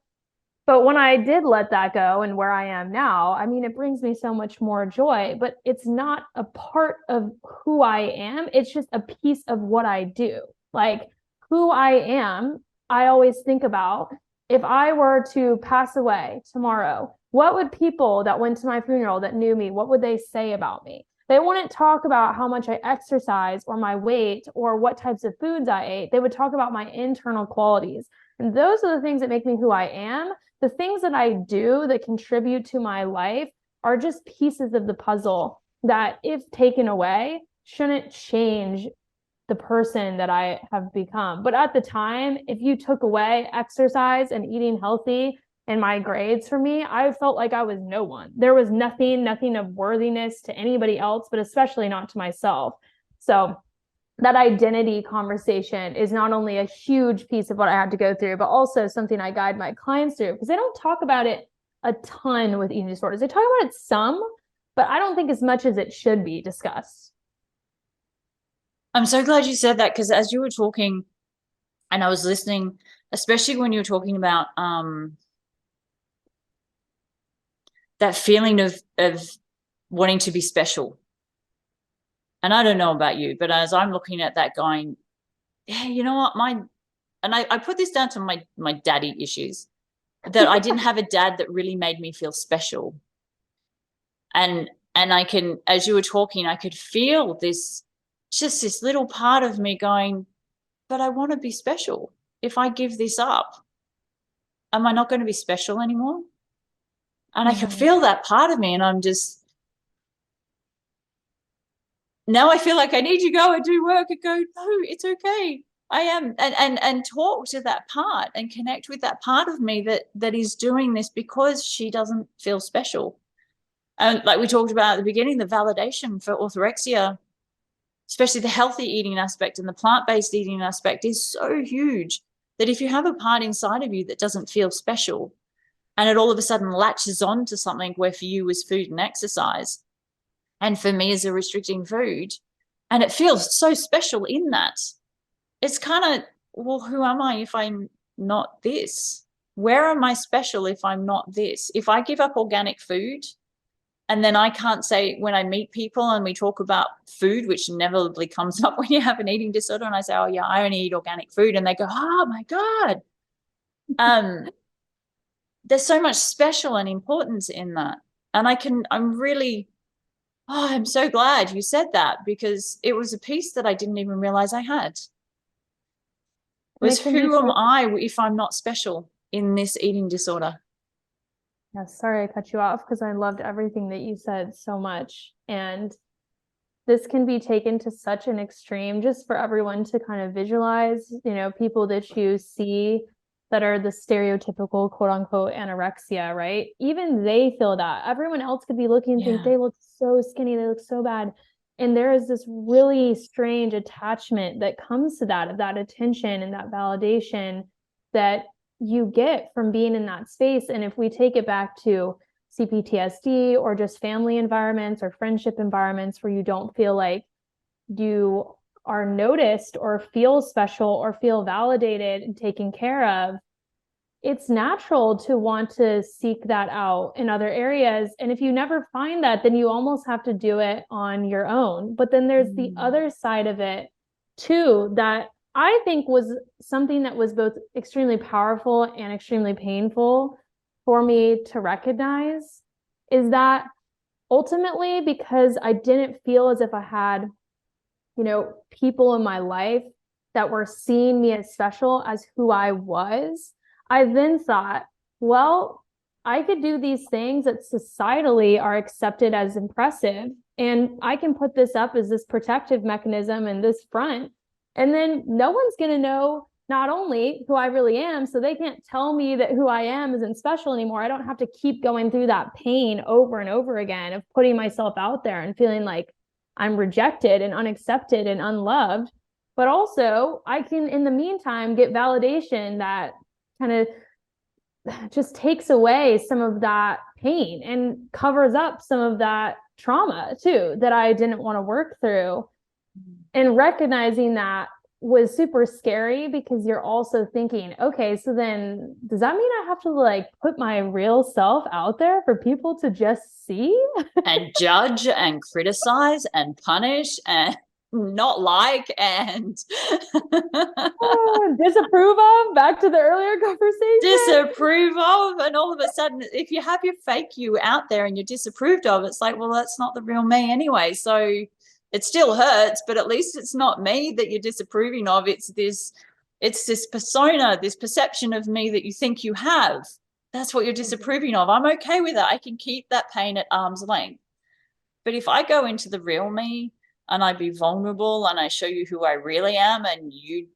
But when I did let that go and where I am now, I mean, it brings me so much more joy, but it's not a part of who I am. It's just a piece of what I do. Like, who I am, I always think about, if I were to pass away tomorrow, what would people that went to my funeral that knew me, what would they say about me? They wouldn't talk about how much I exercise or my weight or what types of foods I ate. They would talk about my internal qualities. And those are the things that make me who I am. The things that I do that contribute to my life are just pieces of the puzzle that, if taken away, shouldn't change the person that I have become. But at the time, if you took away exercise and eating healthy and my grades for me, I felt like I was no one. There was nothing of worthiness to anybody else, but especially not to myself. So that identity conversation is not only a huge piece of what I had to go through, but also something I guide my clients through, because they don't talk about it a ton with eating disorders. They talk about it some, but I don't think as much as it should be discussed. I'm so glad you said that, because as you were talking and I was listening, especially when you were talking about that feeling of wanting to be special. And I don't know about you, but as I'm looking at that going, yeah, you know what, I put this down to my daddy issues, that I didn't have a dad that really made me feel special. And I can, as you were talking, I could feel this little part of me going, but I want to be special. If I give this up, am I not going to be special anymore? And I could feel that part of me, and I'm just, now I feel like I need to go and do work and go, no, it's okay. I am, and talk to that part and connect with that part of me that is doing this because she doesn't feel special. And like we talked about at the beginning, the validation for orthorexia, especially the healthy eating aspect and the plant-based eating aspect, is so huge that if you have a part inside of you that doesn't feel special, and it all of a sudden latches on to something where for you was food and exercise, and for me is a restricting food, and it feels so special in that, it's kind of, well, who am I if I'm not this? Where am I special if I'm not this? If I give up organic food, and then I can't say, when I meet people and we talk about food, which inevitably comes up when you have an eating disorder, and I say, oh yeah, I only eat organic food, and they go, oh my God. There's so much special and importance in that. And I'm so glad you said that, because it was a piece that I didn't even realize I had. Was, who am I if I'm not special in this eating disorder? Yeah, sorry I cut you off, because I loved everything that you said so much. And this can be taken to such an extreme, just for everyone to kind of visualize, people that you see that are the stereotypical quote unquote anorexia, right? Even they feel that. Everyone else could be looking and think they look so skinny, they look so bad. And there is this really strange attachment that comes to that, of that attention and that validation that you get from being in that space. And if we take it back to CPTSD, or just family environments or friendship environments where you don't feel like you are noticed or feel special or feel validated and taken care of, it's natural to want to seek that out in other areas. And if you never find that, then you almost have to do it on your own. But then there's the other side of it too, that I think was something that was both extremely powerful and extremely painful for me to recognize, is that ultimately, because I didn't feel as if I had, people in my life that were seeing me as special as who I was, I then thought, well, I could do these things that societally are accepted as impressive, and I can put this up as this protective mechanism and this front, and then no one's going to know not only who I really am, so they can't tell me that who I am isn't special anymore. I don't have to keep going through that pain over and over again of putting myself out there and feeling like I'm rejected and unaccepted and unloved. but also I can, in the meantime, get validation that kind of just takes away some of that pain and covers up some of that trauma too that I didn't want to work through. And recognizing that was super scary, because you're also thinking, okay, so then does that mean I have to like put my real self out there for people to just see and judge and criticize and punish and not like and disapprove of? Back to the earlier conversation. disapprove of. And all of a sudden, if you have your fake you out there and you're disapproved of, it's like, well, that's not the real me anyway. So it still hurts, but at least it's not me that you're disapproving of. It's this persona, this perception of me that you think you have. That's what you're disapproving of. I'm okay with that. I can keep that pain at arm's length. But if I go into the real me and I be vulnerable and I show you who I really am, and you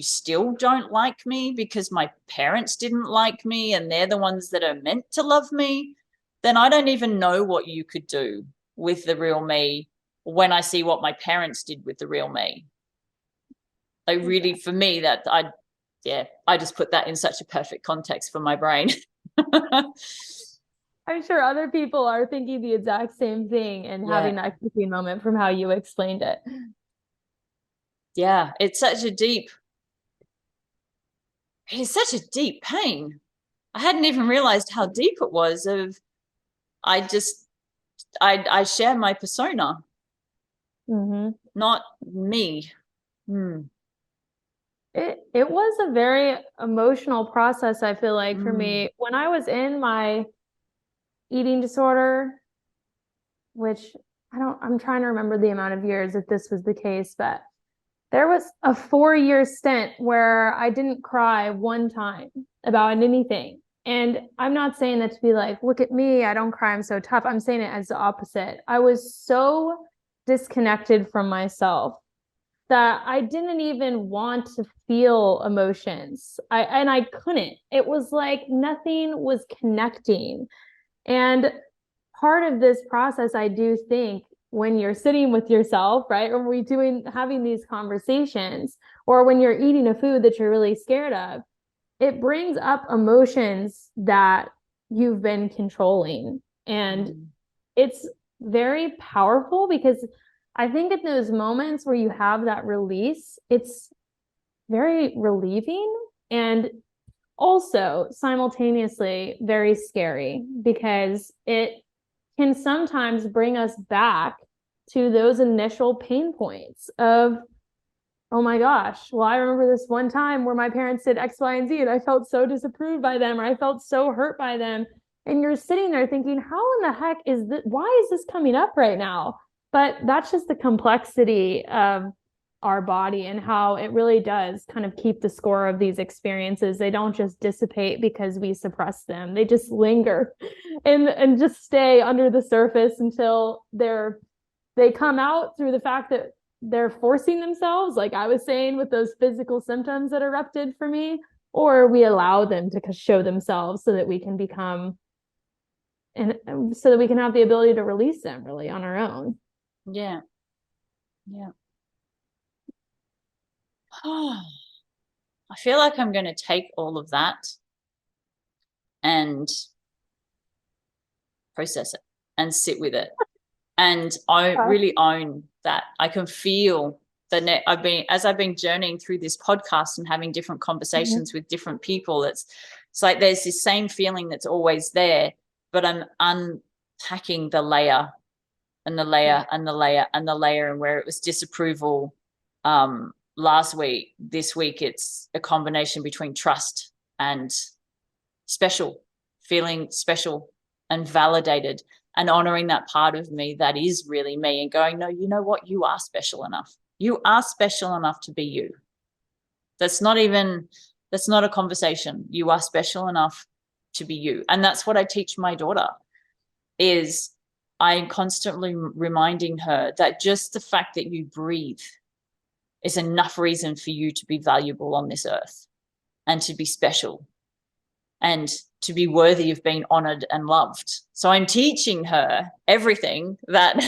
still don't like me because my parents didn't like me and they're the ones that are meant to love me, then I don't even know what you could do with the real me when I see what my parents did with the real me. Like, really, for me, that I just put that in such a perfect context for my brain. I'm sure other people are thinking the exact same thing and having that clicking moment from how you explained it. Yeah, it's such a deep pain. I hadn't even realized how deep it was. I share my persona, not me. It was a very emotional process, I feel like, for me. When I was in my eating disorder, which I'm trying to remember the amount of years that this was the case, but there was a 4-year stint where I didn't cry one time about anything. And I'm not saying that to be like, look at me, I don't cry, I'm so tough. I'm saying it as the opposite. I was so disconnected from myself that I didn't even want to feel emotions. I couldn't. It was like nothing was connecting. And part of this process, I do think, when you're sitting with yourself, right, or having these conversations, or when you're eating a food that you're really scared of, it brings up emotions that you've been controlling. And it's very powerful, because I think in those moments where you have that release, it's very relieving and also simultaneously very scary, because it can sometimes bring us back to those initial pain points of, oh my gosh, well, I remember this one time where my parents did X, Y, and Z, and I felt so disapproved by them, or I felt so hurt by them. And you're sitting there thinking, how in the heck is this? Why is this coming up right now? But that's just the complexity of our body and how it really does kind of keep the score of these experiences. They don't just dissipate because we suppress them. They just linger and just stay under the surface until they come out through the fact that they're forcing themselves, like I was saying, with those physical symptoms that erupted for me, or we allow them to show themselves so that we can become, and so that we can have the ability to release them really on our own. Yeah. I feel like I'm going to take all of that and process it and sit with it. And I really own that. I can feel as I've been journeying through this podcast and having different conversations with different people, it's like there's this same feeling that's always there, but I'm unpacking the layer and the layer and the layer and the layer. And where it was disapproval last week, this week it's a combination between trust and feeling special and validated, and honoring that part of me that is really me, and going, no, you know what? You are special enough. You are special enough to be you. That's not a conversation. You are special enough to be you. And that's what I teach my daughter, is I'm constantly reminding her that just the fact that you breathe is enough reason for you to be valuable on this earth and to be special and to be worthy of being honored and loved. So I'm teaching her everything that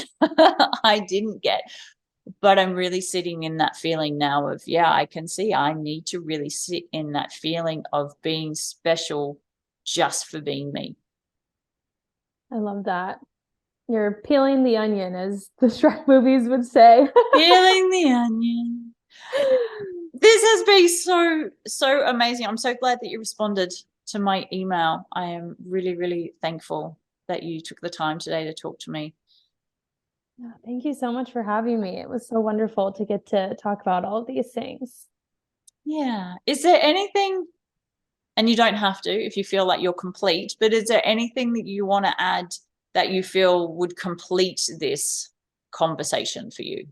I didn't get But I'm really sitting in that feeling now of, yeah, I can see I need to really sit in that feeling of being special just for being me. I love that. You're peeling the onion, as the Shrek movies would say. Peeling the onion. This has been so amazing. I'm so glad that you responded to my email. I am really, really thankful that you took the time today to talk to me. Thank you so much for having me. It was so wonderful to get to talk about all of these things. Yeah. Is there anything, and you don't have to if you feel like you're complete, but is there anything that you want to add that you feel would complete this conversation for you?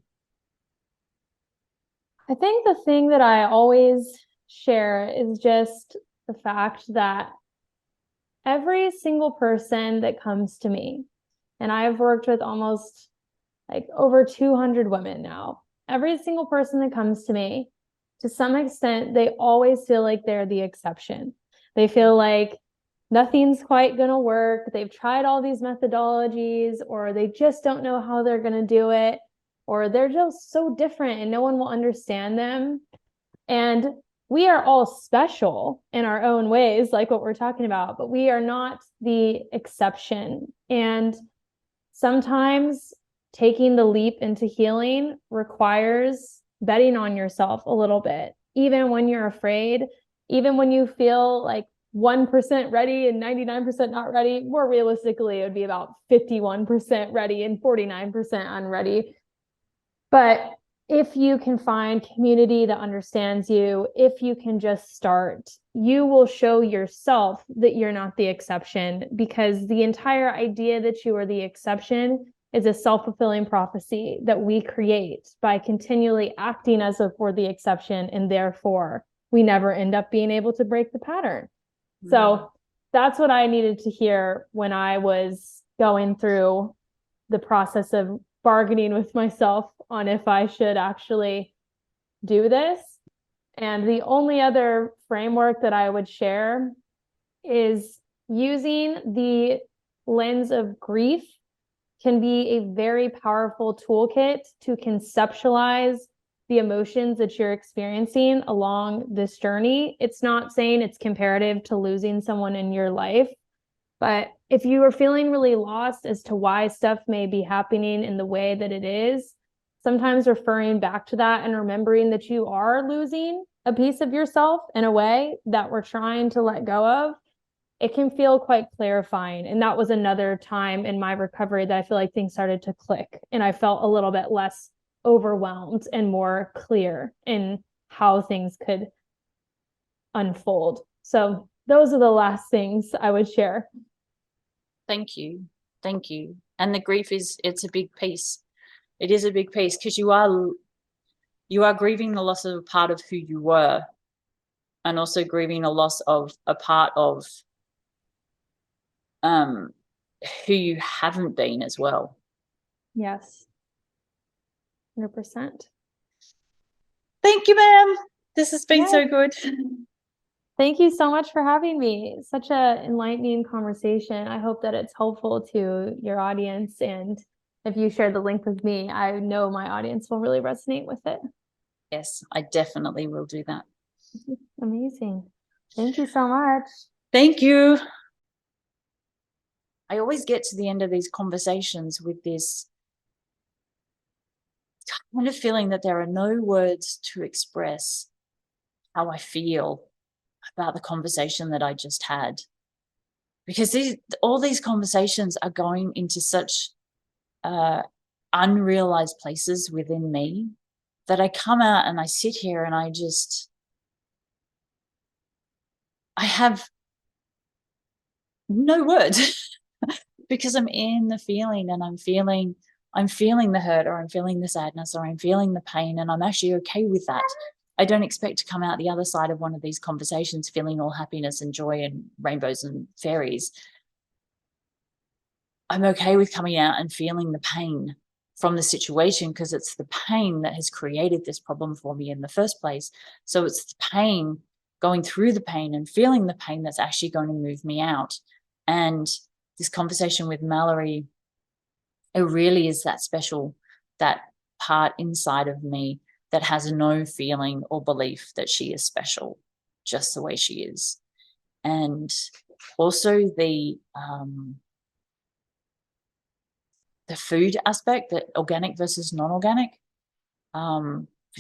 I think the thing that I always share is just the fact that every single person that comes to me, and I've worked with almost like over 200 women now, every single person that comes to me, to some extent, they always feel like they're the exception. They feel like nothing's quite going to work. They've tried all these methodologies, or they just don't know how they're going to do it, or they're just so different and no one will understand them. And we are all special in our own ways, like what we're talking about, but we are not the exception. And sometimes taking the leap into healing requires betting on yourself a little bit, even when you're afraid, even when you feel like 1% ready and 99% not ready. More realistically, it would be about 51% ready and 49% unready. But if you can find community that understands you, if you can just start, you will show yourself that you're not the exception, because the entire idea that you are the exception is a self-fulfilling prophecy that we create by continually acting as if we're the exception, and therefore we never end up being able to break the pattern. So that's what I needed to hear when I was going through the process of bargaining with myself on if I should actually do this. And the only other framework that I would share is using the lens of grief can be a very powerful toolkit to conceptualize the emotions that you're experiencing along this journey. It's not saying it's comparative to losing someone in your life, but if you are feeling really lost as to why stuff may be happening in the way that it is, sometimes referring back to that and remembering that you are losing a piece of yourself in a way that we're trying to let go of, it can feel quite clarifying. And that was another time in my recovery that I feel like things started to click and I felt a little bit less overwhelmed and more clear in how things could unfold. So those are the last things I would share. Thank you. Thank you. And the grief it's a big piece. It is a big piece because you are grieving the loss of a part of who you were, and also grieving the loss of a part of who you haven't been as well. Yes. 100%. Thank you, ma'am. This has been so good. Thank you so much for having me. Such an enlightening conversation. I hope that it's helpful to your audience. And if you share the link with me, I know my audience will really resonate with it. Yes, I definitely will do that. Amazing. Thank you so much. Thank you. I always get to the end of these conversations with this kind of feeling that there are no words to express how I feel about the conversation that I just had. Because all these conversations are going into such unrealized places within me that I come out and I sit here and I have no words because I'm in the feeling, and I'm feeling the hurt, or I'm feeling the sadness, or I'm feeling the pain, and I'm actually okay with that. I don't expect to come out the other side of one of these conversations feeling all happiness and joy and rainbows and fairies. I'm okay with coming out and feeling the pain from the situation, because it's the pain that has created this problem for me in the first place. So it's the pain, going through the pain and feeling the pain, that's actually going to move me out. And this conversation with Mallory, it really is that special, that part inside of me that has no feeling or belief that she is special, just the way she is. And also the food aspect, the organic versus non-organic,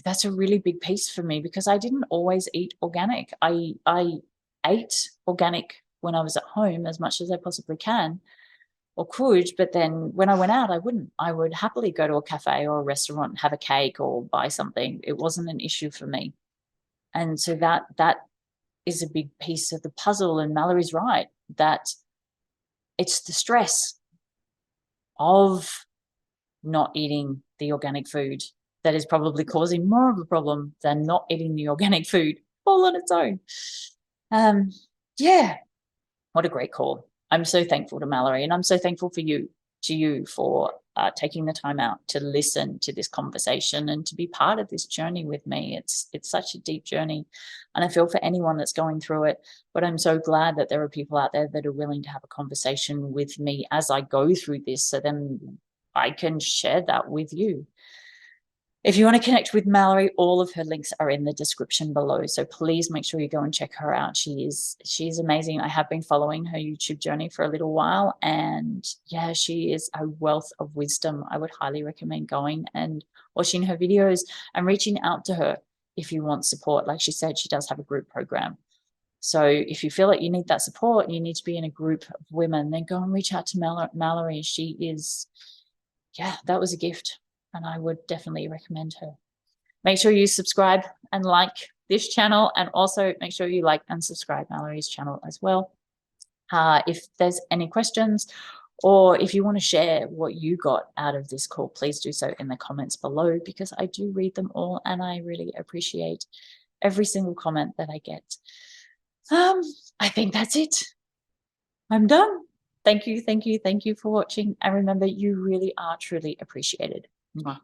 that's a really big piece for me, because I didn't always eat organic. I ate organic when I was at home as much as I possibly can or could, but then when I went out, I wouldn't. I would happily go to a cafe or a restaurant and have a cake or buy something. It wasn't an issue for me. And so that is a big piece of the puzzle. And Mallory's right, that it's the stress of not eating the organic food that is probably causing more of a problem than not eating the organic food all on its own. Yeah, what a great call. I'm so thankful to Mallory, and I'm so thankful for you for taking the time out to listen to this conversation and to be part of this journey with me. It's such a deep journey, and I feel for anyone that's going through it, but I'm so glad that there are people out there that are willing to have a conversation with me as I go through this, so then I can share that with you. If you want to connect with Mallory, all of her links are in the description below. So please make sure you go and check her out. She's amazing. I have been following her YouTube journey for a little while, and yeah, she is a wealth of wisdom. I would highly recommend going and watching her videos and reaching out to her if you want support. Like she said, she does have a group program. So if you feel like you need that support and you need to be in a group of women, then go and reach out to Mallory. She is, yeah, that was a gift. And I would definitely recommend her. Make sure you subscribe and like this channel, and also make sure you like and subscribe Mallory's channel as well. If there's any questions, or if you want to share what you got out of this call, please do so in the comments below, because I do read them all and I really appreciate every single comment that I get. I think that's it. I'm done. Thank you for watching, and remember, you really are truly appreciated. Mwah.